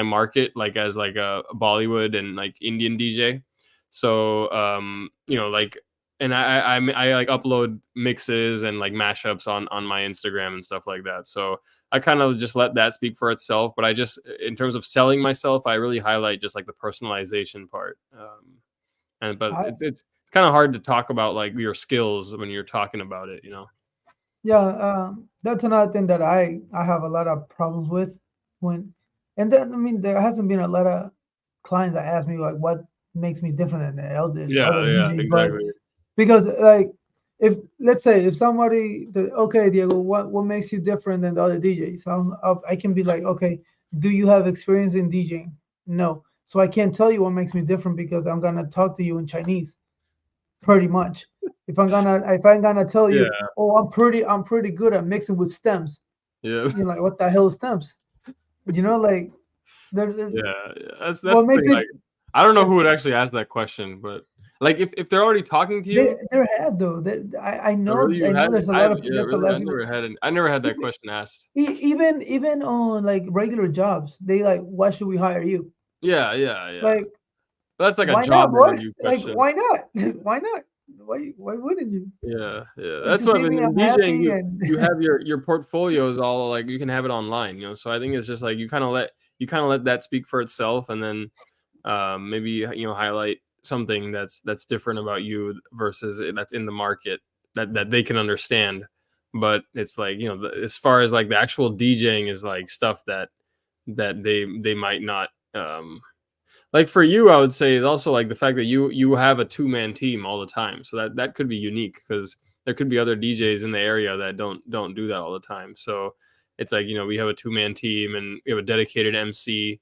market, like as like a Bollywood and like Indian DJ. So like, and I like upload mixes and like mashups on my Instagram and stuff like that. So I kind of just let that speak for itself. But I just, in terms of selling myself, I really highlight just like the personalization part. But I, it's kind of hard to talk about like your skills when you're talking about it. yeah, that's another thing that I have a lot of problems with when, and then I mean there hasn't been a lot of clients that ask me like what makes me different than the other Yeah, yeah, DJs, but exactly. because like if let's say if somebody okay Diego, what makes you different than the other DJs? I can be like, okay, do you have experience in DJing? No, so I can't tell you what makes me different because I'm gonna talk to you in Chinese pretty much. If I'm gonna tell Yeah, you, oh, I'm pretty good at mixing with stems. yeah. Like what the hell is stems? Like there. Yeah, yeah, that's What the makes thing. me Like, I don't know who it's would actually ask that question, but like if they're already talking to they you, they're had though. I oh, know really, you I know had it? I Yeah, there's a really, lot of people. I never had that Even question asked. even on like regular jobs, they like, why should we hire you? Yeah, yeah, yeah. Like, That's like a why not, job boy? interview Like, question. why not? Why not? Why wouldn't you? Yeah, yeah. Don't That's you what see in, me? in I'm DJing happy you and you have your portfolios all like you can have it online. So I think it's just like you kind of let that speak for itself, and then maybe highlight something that's different about you versus that's in the market that they can understand. But it's like, as far as like the actual DJing is like stuff that they might not, like for you, I would say, is also like the fact that you have a two-man team all the time. So that could be unique, because there could be other DJs in the area that don't do that all the time. So it's like, we have a two-man team and we have a dedicated MC.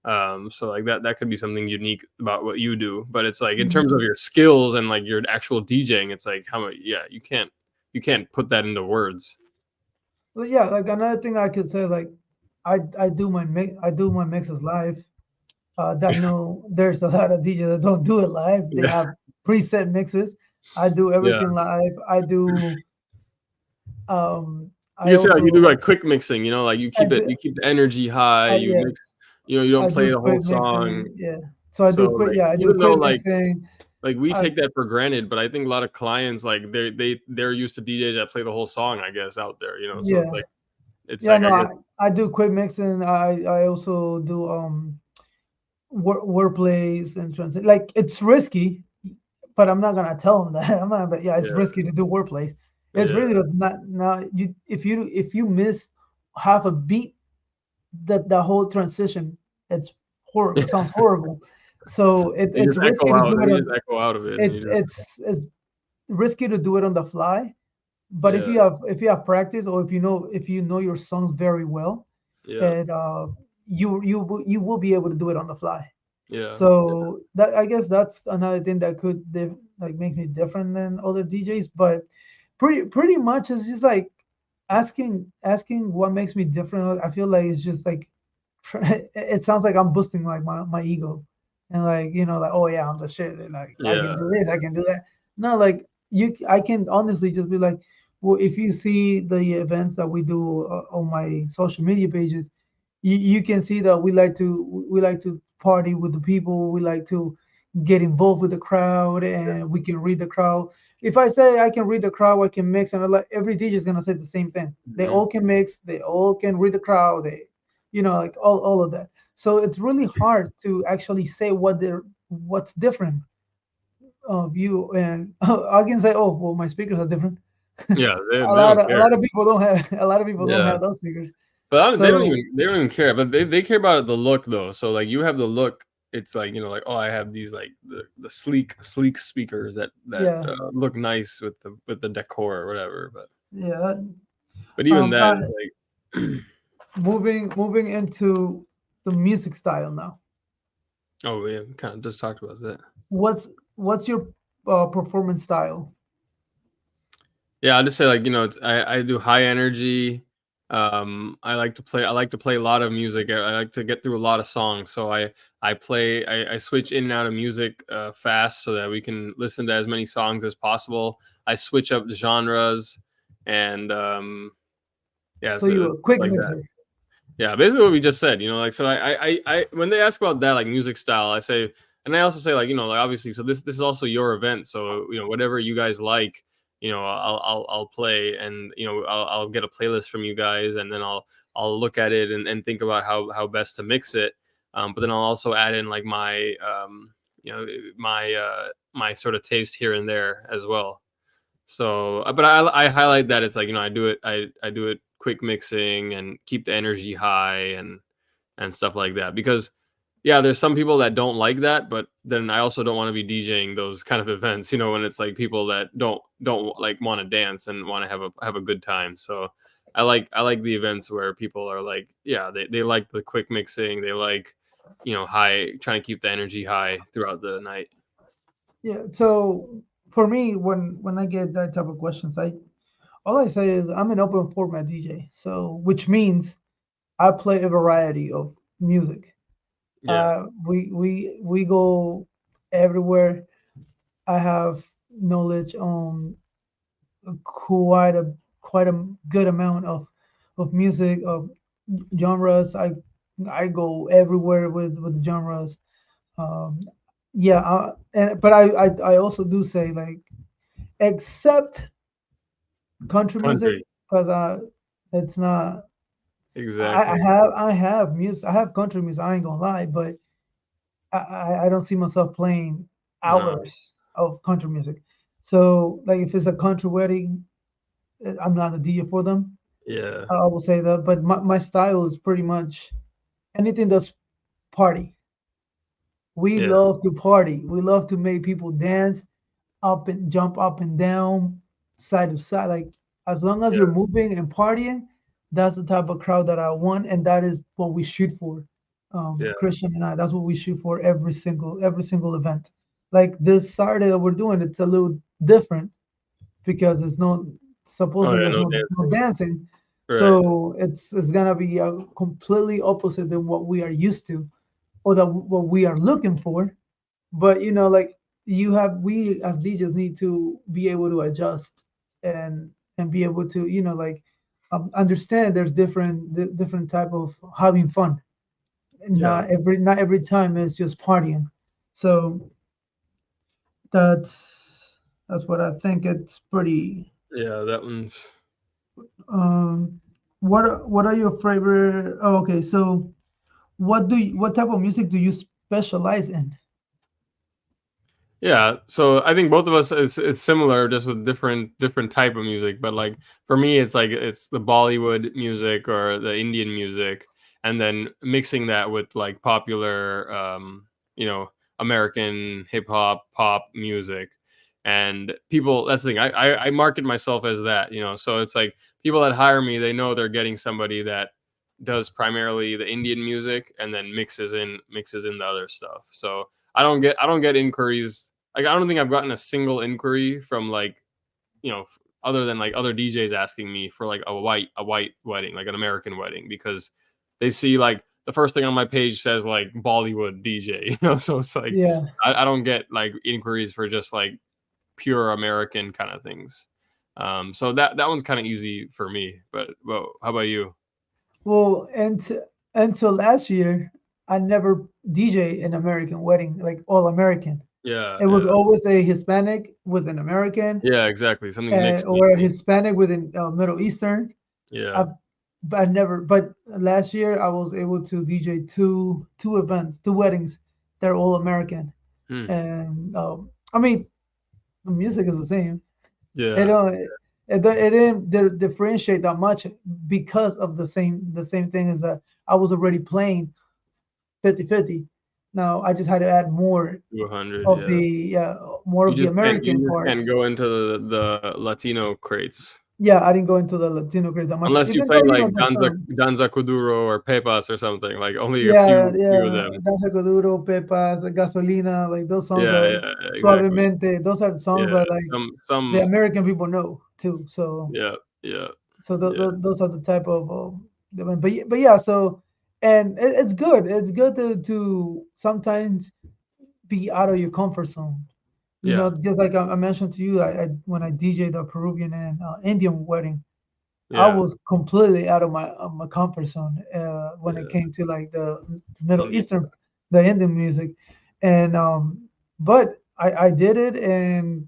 So like that could be something unique about what you do. But it's like in terms of your skills and like your actual DJing, it's like how much, yeah, you can't put that into words. well, yeah, like another thing I could say, like I do my mixes live. I know there's a lot of DJs that don't do it live. They Yeah. have preset mixes. I do Yeah. everything live. Um You I can say like you do also like quick mixing, like I do you keep the energy high, you mix, yes, you don't I play do the whole quick song. mixing. Yeah. So I So do quick like yeah, I do even though quick like mixing. we I take that for granted, but I think a lot of clients like they're used to DJs that play the whole song, I guess, out there. So yeah. it's Yeah, like no, I guess, I do quick mixing. I also do word plays and transit. Like it's risky, but I'm not gonna tell them that. I'm not. Yeah, it's yeah, risky to do word plays. It's yeah, really not you. If you miss half a beat, that whole transition, it's horrible. It sounds horrible. So you it's just risky echo to out, do and it you on. just echo out of it, and you It's just it's it's risky to do it on the fly. But yeah, if you have practice, or if you know your songs very well, yeah, and you will be able to do it on the fly. yeah, So that I guess that's another thing that could like make me different than other DJs. But pretty much it's just like asking what makes me different. I feel like it's just like it sounds like I'm boosting like my ego, and like like, oh yeah, I'm the shit. And, like I can yeah, do this, I can do that. No, like I can honestly just be like, well, if you see the events that we do on my social media pages, you can see that we like to party with the people. We like to get involved with the crowd and we can read the crowd. If I say I can read the crowd, I can mix, and like every DJ is gonna say the same thing. They Mhm. all can mix, they all can read the crowd. They, like all of that. So it's really hard to actually say what's different of you. And I can say, oh, well, my speakers are different. Yeah, A they lot don't of a care. lot of people don't have a lot of people don't Yeah. have those speakers. But I don't, So they don't even care. But they care about the look though. So like you have the look. It's like like, oh, I have these like the sleek speakers that yeah, look nice with the decor or whatever. yeah. But even All that right, is like, moving into the music style now. oh yeah, we kind of just talked about that. What's your performance style? Yeah, I'll just say like it's I do high energy. I like to play a lot of music. I like to get through a lot of songs. So I switch in and out of music fast so that we can listen to as many songs as possible. I switch up the genres and yeah, So you a it's quick like that. mixer. Yeah, basically what we just said, like so I when they ask about that like music style, I say, and I also say like like obviously so this is also your event, so whatever you guys like, I'll play, and I'll get a playlist from you guys, and then I'll look at it and think about how best to mix it. But then I'll also add in like my my sort of taste here and there as well. So, but I highlight that it's like I do it quick mixing and keep the energy high and stuff like that because yeah, there's some people that don't like that, but then I also don't want to be DJing those kind of events, when it's like people that don't like want to dance and want to have a good time. So I like the events where people are like, yeah, they like the quick mixing, they like high, trying to keep the energy high throughout the night. Yeah. So for me, when I get that type of questions, I all I say is I'm an open format DJ. So which means I play a variety of music. Yeah. We go everywhere. I have knowledge on quite a quite a good amount of music of genres. I go everywhere with genres. Um, yeah, but I also do say like except country music Country. because it's not. Exactly. I have music. I have country music. I ain't gonna lie, but I don't see myself playing No. hours of country music. So like if it's a country wedding, I'm not a DJ for them. Yeah. I will say that. But my style is pretty much anything that's party. We Yeah. love to party. We love to make people dance, up and jump up and down, side to side. Like as long as Yeah. you're moving and partying, that's the type of crowd that I want, and that is what we shoot for. Yeah. Christian and I, that's what we shoot for every single event. Like this Saturday that we're doing, it's a little different because it's no Oh supposedly yeah, there's no no dancing. dancing, Right. so it's gonna be completely opposite than what we are used to or that what we are looking for. But like we as DJs need to be able to adjust and be able to like understand there's different type of having fun. Yeah. Not every time is just partying. So that's what I think. It's pretty. Yeah, that one's Um, what are your favorite? Oh, okay. So what type of music do you specialize in? yeah. So I think both of us it's similar, just with different type of music. But like for me, it's like it's the Bollywood music or the Indian music, and then mixing that with like popular, you know, American hip hop, pop music. And people, that's the thing. I market myself as that, So it's like people that hire me, they know they're getting somebody that does primarily the Indian music and then mixes in the other stuff. So I don't get inquiries. Like I don't think I've gotten a single inquiry from like other than like other DJs asking me for like a white wedding, like an American wedding, because they see like the first thing on my page says like Bollywood DJ, So it's like Yeah. I don't get like inquiries for just like pure American kind of things. So that one's kind of easy for me. But how about you? Well, and until last year. I never DJ an American wedding, like all American. Yeah, It was yeah, always a Hispanic with an American, yeah, exactly. Something mixed or a maybe. Hispanic with an Middle Eastern. I, Yeah. but I never. But last year I was able to DJ two events, two weddings. They're all American, Hmm. and I mean the music is the same. It Yeah. don't it didn't differentiate that much because of the same thing is that I was already playing 50-50. Now I just had to add more 200. of Yeah. the You American just part. can't go into the Latino crates Yeah, I didn't go into the Latino craze that much, unless you even play though like there's some. Danza Kuduro or Pepas or something. Like only a Yeah, few of yeah, them. Danza Coduro, Pepas, Gasolina, like those songs Yeah, are yeah, exactly. Suavemente. Those are songs Yeah. that like the Some. American people know too. So Yeah, yeah, so yeah, those are the type of but yeah, so and it's good. It's good to sometimes be out of your comfort zone. You know, yeah, just like I mentioned to you, I when I DJ the Peruvian and Indian wedding, I yeah, was completely out of my comfort zone when it yeah. came to like the Middle Indian. Eastern, the Indian music, and but I did it and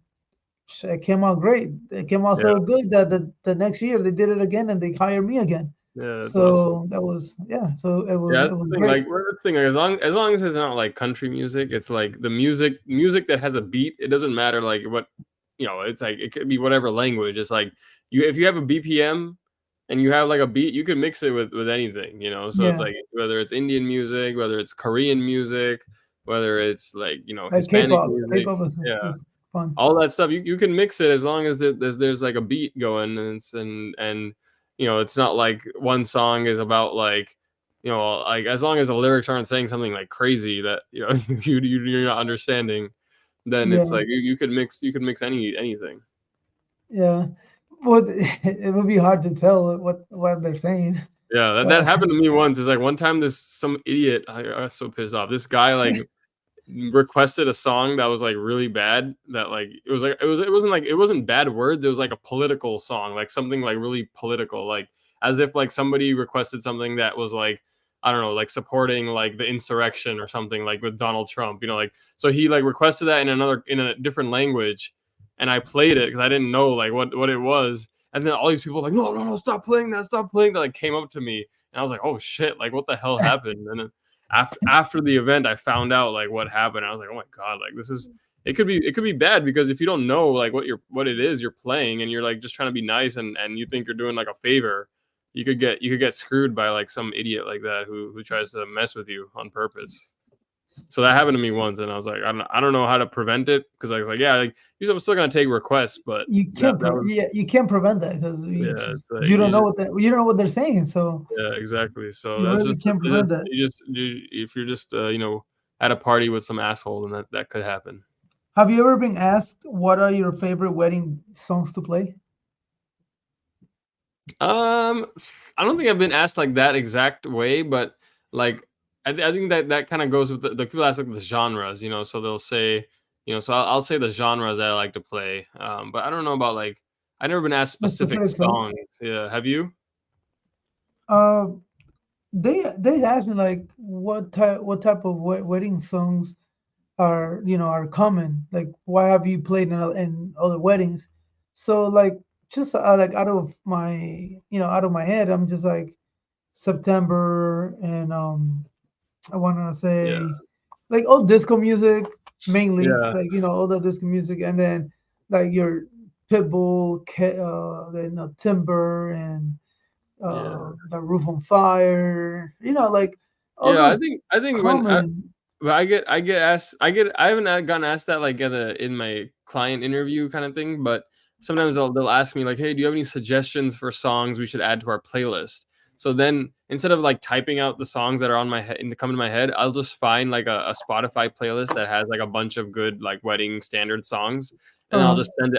it came out great. It came out Yeah, so good that the next year they did it again and they hired me again. yeah. That's awesome. So that was yeah. So it Yeah, was that's it was the thing. great. Like, well, that's the thing. Like, as long as it's not like country music, it's like the music that has a beat. It doesn't matter like what It's like it could be whatever language. It's like if you have a BPM and you have like a beat, you can mix it with anything. So it's Yeah, like whether it's Indian music, whether it's Korean music, whether it's like like Hispanic K-pop. music. K-pop Yeah, is fun. all that stuff you can mix it as long as there's like a beat going and it's not like one song is about like like as long as the lyrics aren't saying something like crazy that you're not understanding, then it's Yeah, like you could mix anything. yeah. Would it would be hard to tell what they're saying. Yeah, that So happened to me once. Is like one time this some idiot, I was so pissed off, this guy like requested a song that was like really bad, that like it wasn't bad words, it was like a political song, like something like really political, like as if like somebody requested something that was like, I don't know, like supporting like the insurrection or something, like with Donald Trump, like, so he like requested that in a different language, and I played it because I didn't know like what it was, and then all these people like, no, no, no, stop playing that, like came up to me, and I was like, oh shit, like what the hell happened? And then after the event, I found out like what happened. I was like, oh my god, like this is, it could be bad, because if you don't know like what it is you're playing, and you're like just trying to be nice, and you think you're doing like a favor, you could get screwed by like some idiot like that who tries to mess with you on purpose. So that happened to me once, and I was like, I don't know how to prevent it, because I was like, yeah, like I'm still gonna take requests, but that was, yeah, you can't prevent that because yeah, it's like you don't know you don't know what they're saying, so yeah, exactly. So you that's really just can't it's prevent just that. if you're just at a party with some asshole, then that could happen. Have you ever been asked what are your favorite wedding songs to play? Um, I don't think I've been asked like that exact way, but like I think that kind of goes with the people ask like the genres, so they'll say, so I'll say the genres that I like to play. But I don't know about like, I've never been asked A specific specific songs? songs. Yeah, have you? Uh, they asked me like what type of wedding songs are common. Like why have you played in other weddings? So like just like out of my head, I'm just like September and I want to Yeah, say like all disco music mainly, yeah, like all the disco music, and then like your Pitbull, then Timber and yeah, the Roof on Fire, like all yeah. I those think I think when common. but I get asked, I haven't gotten asked that like in my client interview kind of thing, but sometimes they'll ask me like, hey, do you have any suggestions for songs we should add to our playlist? So then instead of like typing out the songs that are on my head and come to my head, I'll just find like a Spotify playlist that has like a bunch of good like wedding standard songs, and Uh,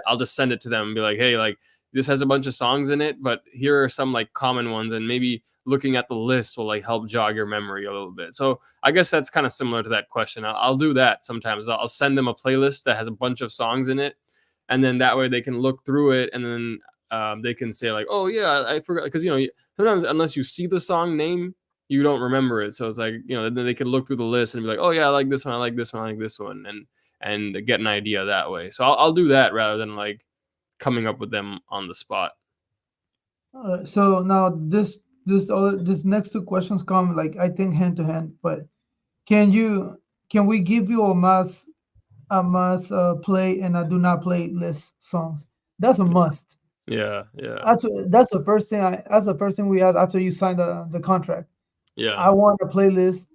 I'll just send it to them and be like, hey, like this has a bunch of songs in it, but here are some like common ones, and maybe looking at the list will like help jog your memory a little bit. So I guess that's kind of similar to that question. I'll do that sometimes. I'll send them a playlist that has a bunch of songs in it, and then that way they can look through it, and then they can say like, "Oh yeah, I forgot," because sometimes unless you see the song name, you don't remember it. So it's like, then they could look through the list and be like, oh yeah, I like this one, I like this one, I like this one, and get an idea that way. So I'll do that rather than like coming up with them on the spot. So now this next two questions come like I think hand to hand. But can you can we give you a must play and a do not play list songs? That's a must. Yeah, yeah, That's the first thing we ask after you sign the contract. yeah, I want a playlist.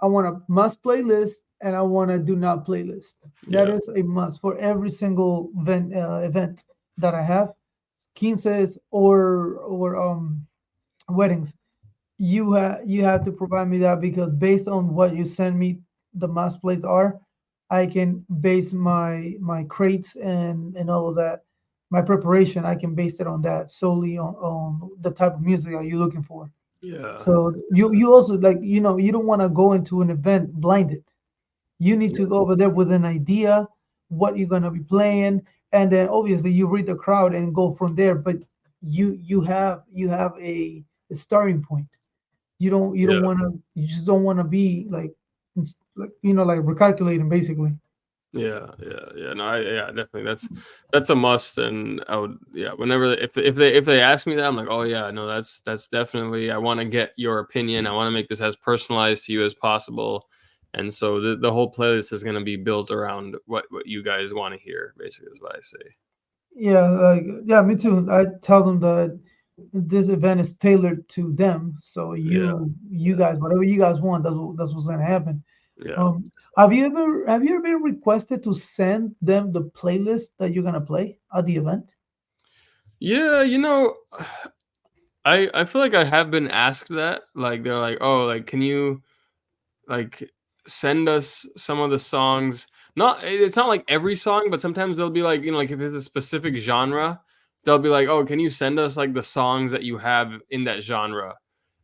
I want a must playlist and I want a do not playlist. That yeah, is a must for every single event that I have, quinces or weddings. You have to provide me that because based on what you send me, the must plays are, I can base my crates and all of that, my preparation. I can base it on that solely on the type of music that you're looking for. yeah, So you also like you don't want to go into an event blinded. You need to go over there with an idea what you're gonna be playing, and then obviously you read the crowd and go from there. But you have a starting point. You don't yeah. want to you just don't want to be like recalculating basically. Yeah, yeah, yeah. No, yeah, definitely. That's a must, and I would, yeah. Whenever if they ask me that, I'm like, oh yeah, no, that's definitely. I want to get your opinion. I want to make this as personalized to you as possible, and so the whole playlist is going to be built around what you guys want to hear. Basically, is what I say. Yeah, me too. I tell them that this event is tailored to them. So Yeah, you yeah, guys, whatever you guys want, that's what's gonna happen. yeah, Have you ever been requested to send them the playlist that you're gonna play at the event? yeah. I feel like I have been asked that. Like they're like, oh, like can you like send us some of the songs, not it's not like every song, but sometimes they'll be like, like if it's a specific genre, they'll be like, oh, can you send us like the songs that you have in that genre?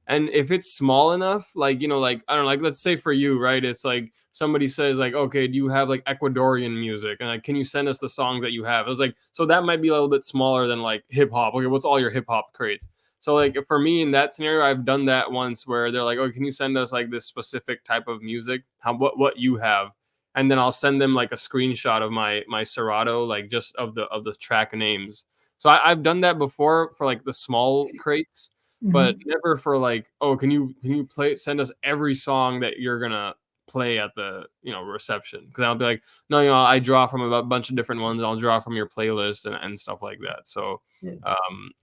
And if it's small enough, like like I don't know, like let's say for you, right, it's like somebody says like, okay, do you have like Ecuadorian music, and like can you send us the songs that you have? I was like, so that might be a little bit smaller than like hip hop. Okay, what's all your hip hop crates? So like for me in that scenario, I've done that once where they're like, "Oh, can you send us like this specific type of music? What you have?" And then I'll send them like a screenshot of my Serato, like just of the track names. So I've done that before for like the small crates, but Hmm. never for like, "Oh, can you play send us every song that you're gonna play at the reception?" Because I'll be like, "No, I draw from a bunch of different ones. I'll draw from your playlist and stuff like that." So Yeah.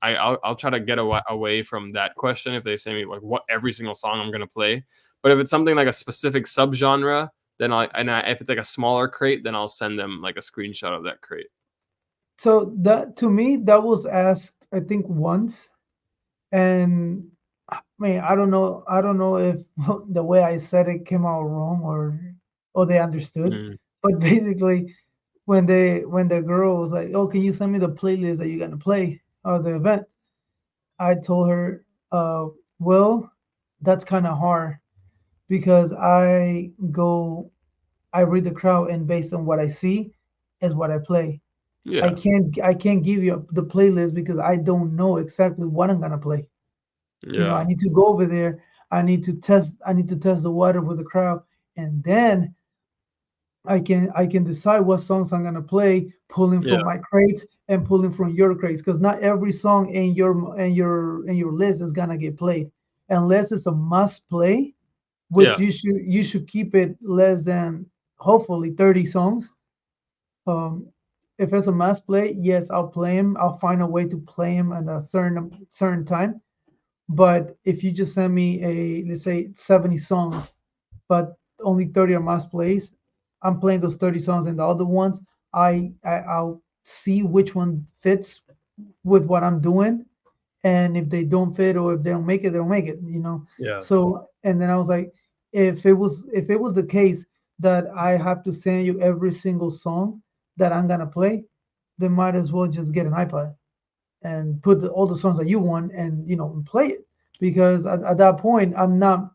I'll try to get away from that question if they say me like what every single song I'm gonna play. But if it's something like a specific subgenre, then if it's like a smaller crate, then I'll send them like a screenshot of that crate. So that to me that was asked I think once, and I mean I don't know if the way I said it came out wrong or they understood, Mm, but basically when the girl was like, "Oh, can you send me the playlist that you're gonna play or the event?" I told her, "Well, that's kind of hard because I read the crowd, and based on what I see, is what I play. yeah, I can't give you the playlist because I don't know exactly what I'm gonna play. I yeah, need to go over there. I need to test the water with the crowd, and then I can decide what songs I'm gonna play, pulling yeah, from my crates and pulling from your crates, because not every song in your list is gonna get played, unless it's a must play, which yeah, you should keep it less than hopefully 30 songs. Um, if it's a must play, yes, I'll play him. I'll find a way to play him at a certain time. But if you just send me let's say 70 songs, but only 30 are must plays, I'm playing those 30 songs, and the other ones, I'll see which one fits with what I'm doing, and if they don't fit or if they don't make it, they don't make it. yeah, So, and then I was like, if it was the case that I have to send you every single song that I'm gonna play, then might as well just get an iPad and put all the songs that you want, and play it, because at that point I'm not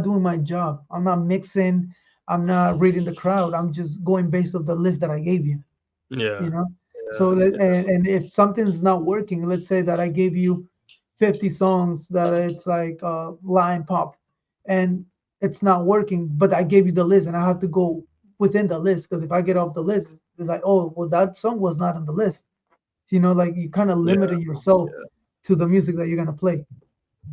doing my job. I'm not mixing. I'm not reading the crowd. I'm just going based off the list that I gave you. you yeah, know yeah, so and if something's not working, let's say that I gave you 50 songs that it's like line pop, and it's not working. But I gave you the list, and I have to go within the list because if I get off the list, it's like, oh, well, that song was not on the list. Like you kind of Yeah. limiting yourself to the music that you're gonna play.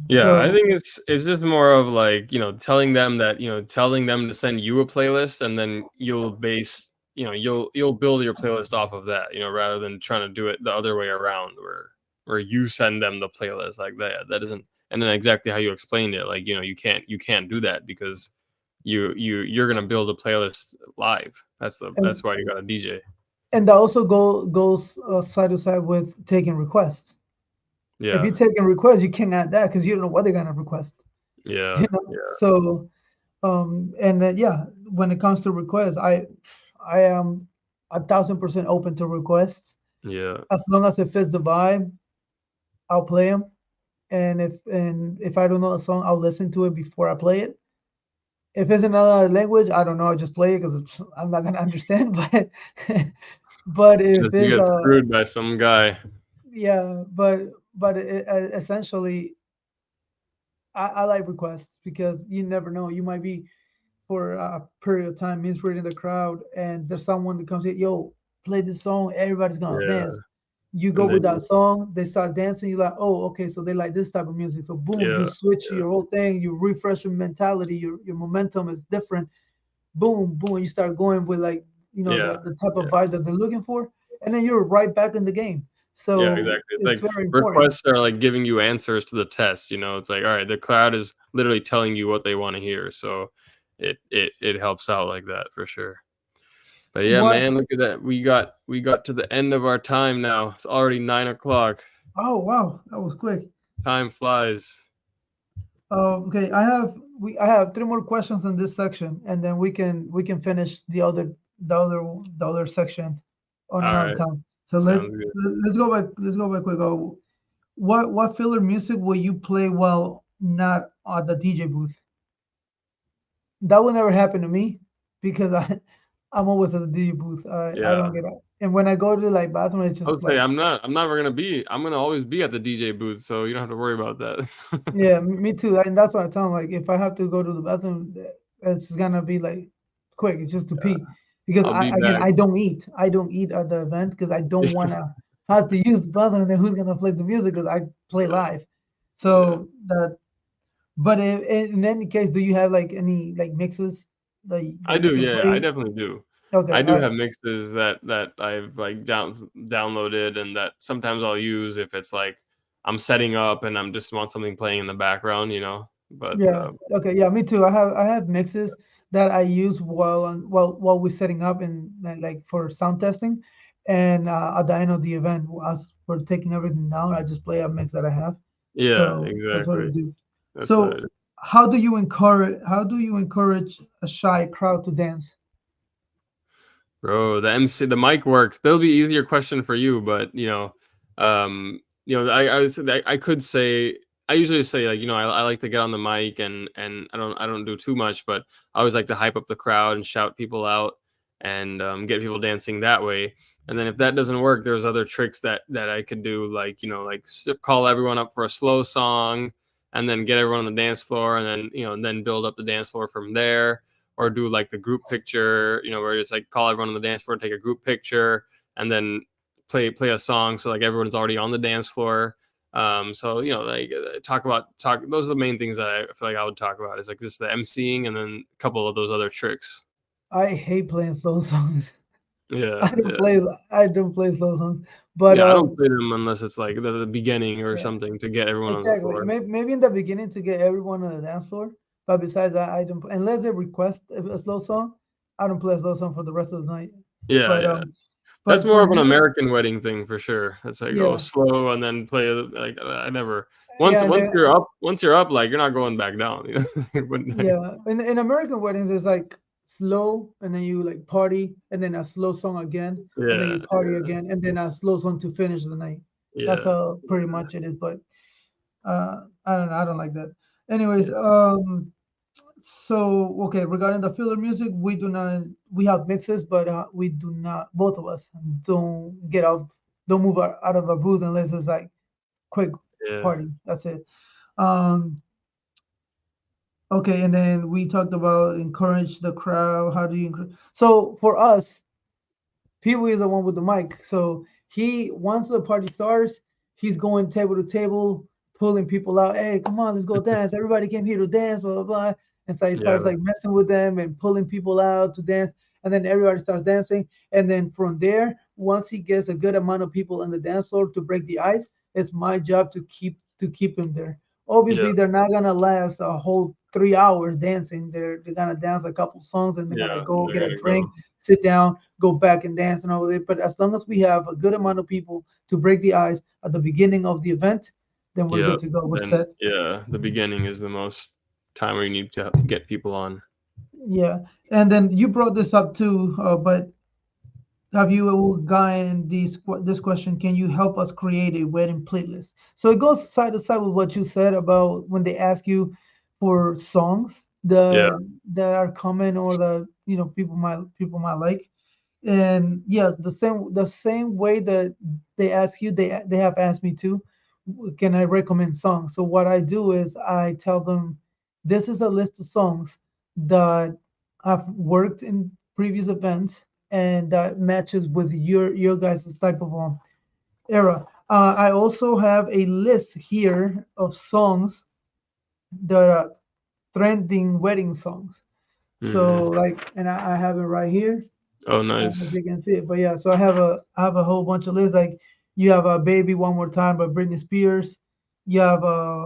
Yeah, I So think it's just more of like, telling them that, telling them to send you a playlist, and then you'll base, you'll build your playlist off of that, rather than trying to do it the other way around where you send them the playlist like that. That isn't, and then exactly how you explained it, like, you can't do that because you're gonna build a playlist live. That's and why you got a DJ. and that also goes side to side with taking requests. If Yeah. you're taking requests, you can't add that because you don't know what they're gonna request. Yeah. So and yeah, when it comes to requests, I am 1,000% open to requests Yeah. as long as it fits the vibe. I'll play them, and if I don't know a song, I'll listen to it before I play it. If it's another language, I don't know. I just play it because I'm not gonna understand. But if You it's get screwed by some guy. yeah, but essentially, I like requests because you never know. You might be for a period of time misreading the crowd, and there's someone that comes in, yo, play this song, everybody's gonna Yeah. dance. You go And then with that song, they start dancing, you're like, oh, okay, so they like this type of music. So boom, you yeah. switch your whole thing, you refresh your mentality, your momentum is different. Boom, boom, you start going with like, Yeah. the type of Yeah. vibe that they're looking for, and then you're right back in the game. Yeah, So exactly. It's it's like very important. requests are like giving you answers to the test, It's like, all right, the crowd is literally telling you what they want to hear. So it helps out like that for sure. But yeah, What? man, look at that. We got to the end of our time now. It's already 9 o'clock. Oh wow, that was quick. Time flies. Okay, I have three more questions in this section, and then we can finish the other section on All another right. time. So Sounds good. let's go back quick. What filler music will you play while not at the DJ booth? That will never happen to me because I'm always at the DJ booth. I don't Yeah. get out, and when I go to like bathroom, it's I just would say like I'm never gonna be. I'm gonna always be at the DJ booth, so you don't have to worry about that. yeah, me too. And that's why I tell them like if I have to go to the bathroom, it's gonna be like quick. It's just to pee because I'll be again back. I don't eat. I don't eat at the event because I don't wanna have to use the bathroom. And then who's gonna play the music? Because I play Yeah. live. Yeah. So that. But in any case, do you have like any like mixes I that you do, can yeah, I play? definitely do. Okay, I do have mixes that I've like downloaded, and that sometimes I'll use if it's like I'm setting up and I'm just want something playing in the background. But yeah. Okay. Yeah. Me too. I have mixes that I use while we're setting up and like for sound testing, and at the end of the event, as we're taking everything down, I just play a mix that I have. yeah, So that's what I exactly. do. That's what So I do. how do you encourage a shy crowd to dance? Bro, the MC, the mic work. That'll be easier question for you, but I could say I usually say like I like to get on the mic and I don't do too much, but I always like to hype up the crowd and shout people out and get people dancing that way. And then if that doesn't work, there's other tricks that I could do, like call everyone up for a slow song and then get everyone on the dance floor, and then and then build up the dance floor from there, or do like the group picture, where it's like call everyone on the dance floor, take a group picture, and then play a song so like everyone's already on the dance floor. So like talk. Those are the main things that I feel like I would talk about. Is like just the emceeing and then a couple of those other tricks. I hate playing slow songs. Yeah, I don't yeah, play I don't play slow songs, but yeah. I don't play them unless it's like the beginning or yeah. something to get everyone on the Exactly. floor. Maybe in the beginning to get everyone on the dance floor, but besides that, I don't. Unless they request a slow song, I don't play a slow song for the rest of the night. Yeah, But yeah. um, That's but more for of an music, American wedding thing for sure. It's like go yeah, slow and then play like I never once yeah, and once then you're up like you're not going back down. yeah, in American weddings, it's like slow, and then you like party, and then a slow song again, and then Yeah, you party again, and then a slow song to finish the night. That's yeah, how pretty much it is. But I don't know. I don't like that. Anyways, yeah. so okay, regarding the filler music, we have mixes, but we do not, both of us don't get out, don't move out of our booth unless it's like quick. Yeah. party. That's it. Um, okay, and then we talked about encourage the crowd. How do you encourage? So for us, Pee Wee is the one with the mic. So he once the party starts, he's going table to table, pulling people out. Hey, come on, let's go dance. Everybody came here to dance, blah blah blah. And so he starts Yeah. like messing with them and pulling people out to dance. And then everybody starts dancing. And then from there, once he gets a good amount of people on the dance floor to break the ice, it's my job to keep him there. Yeah. Obviously, they're not gonna last a whole 3 hours dancing. They're gonna dance a couple songs and they're gonna Yeah. go They're get a gonna drink, go. sit down, go back and dance and all that. But as long as we have a good amount of people to break the ice at the beginning of the event, then we're Yeah. good to go. We're Then set. yeah, the beginning is the most time where you need to get people on. Yeah. And then you brought this up too, but have you gotten this question? Can you help us create a wedding playlist? So it goes side to side with what you said about when they ask you for songs Yeah. that are common or the people might like. And yes, the same way that they ask you, they have asked me too. Can I recommend songs? So what I do is I tell them this is a list of songs that I've worked in previous events and that matches with your guys' type of era. I also have a list here of songs that are trending wedding songs. Hmm. So like, and I have it right here. Oh, I don't know if nice. you can see it, but yeah. So I have a whole bunch of lists. Like you have a "Baby One More Time" by Britney Spears. You have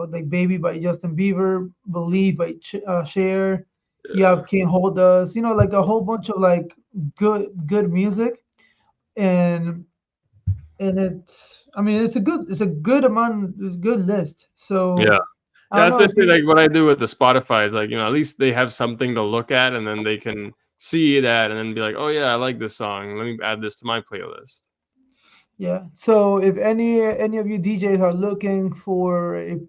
like "Baby" by Justin Bieber, "Believe" by Cher. You Yeah. have "Can't Hold Us." Like a whole bunch of like good music, and it's a good amount, it's a good list. Yeah. So I Yeah, don't that's know if basically you like what I do with the Spotify is like, at least they have something to look at and then they can see that and then be like, "Oh yeah, I like this song. Let me add this to my playlist." yeah. So if any of you DJs are looking for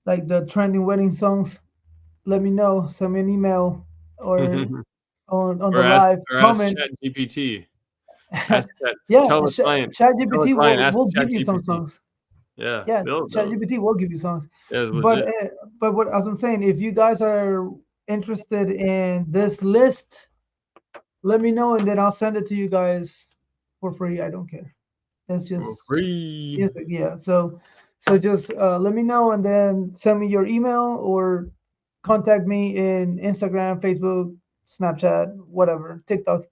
like the trending wedding songs, let me know. Send me an email or on Or the ask live or ask comment. ChatGPT. Ask Chat Yeah, tell the client tell the ChatGPT client, ask will give you some ChatGPT. songs. Yeah, Yeah, they'll ChatGPT will give you songs. yeah, it's But legit. what as I'm saying, if you guys are interested in this list, let me know and then I'll send it to you guys for free. I don't care. It's For just free. music. Yeah. So just let me know and then send me your email or contact me in Instagram, Facebook, Snapchat, whatever, TikTok,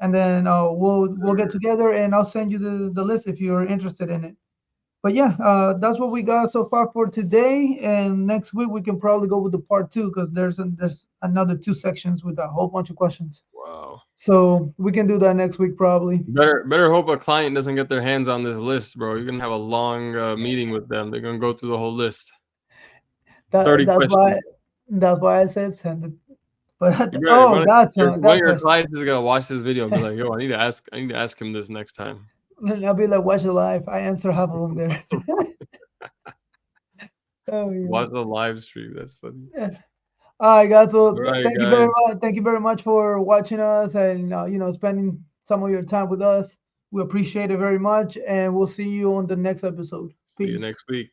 and then we'll get together and I'll send you the list if you're interested in it. But yeah, that's what we got so far for today. And next week we can probably go with the part two because there's another two sections with a whole bunch of questions. Wow. So we can do that next week probably. Better hope a client doesn't get their hands on this list, bro. You're gonna have a long meeting with them. They're gonna go through the whole list. That 30 that's questions. why that's why I said send it. But You better oh, that's one of that your question. clients is gonna watch this video and be like, "Yo, I need to ask him this next time." And I'll be like, watch the live. I answer half of them there. Oh Watch the live stream. That's funny. yeah. All right, guys. All Well, right, thank you very guys. much. Thank you very much for watching us and spending some of your time with us. We appreciate it very much, and we'll see you on the next episode. See you Peace. next week.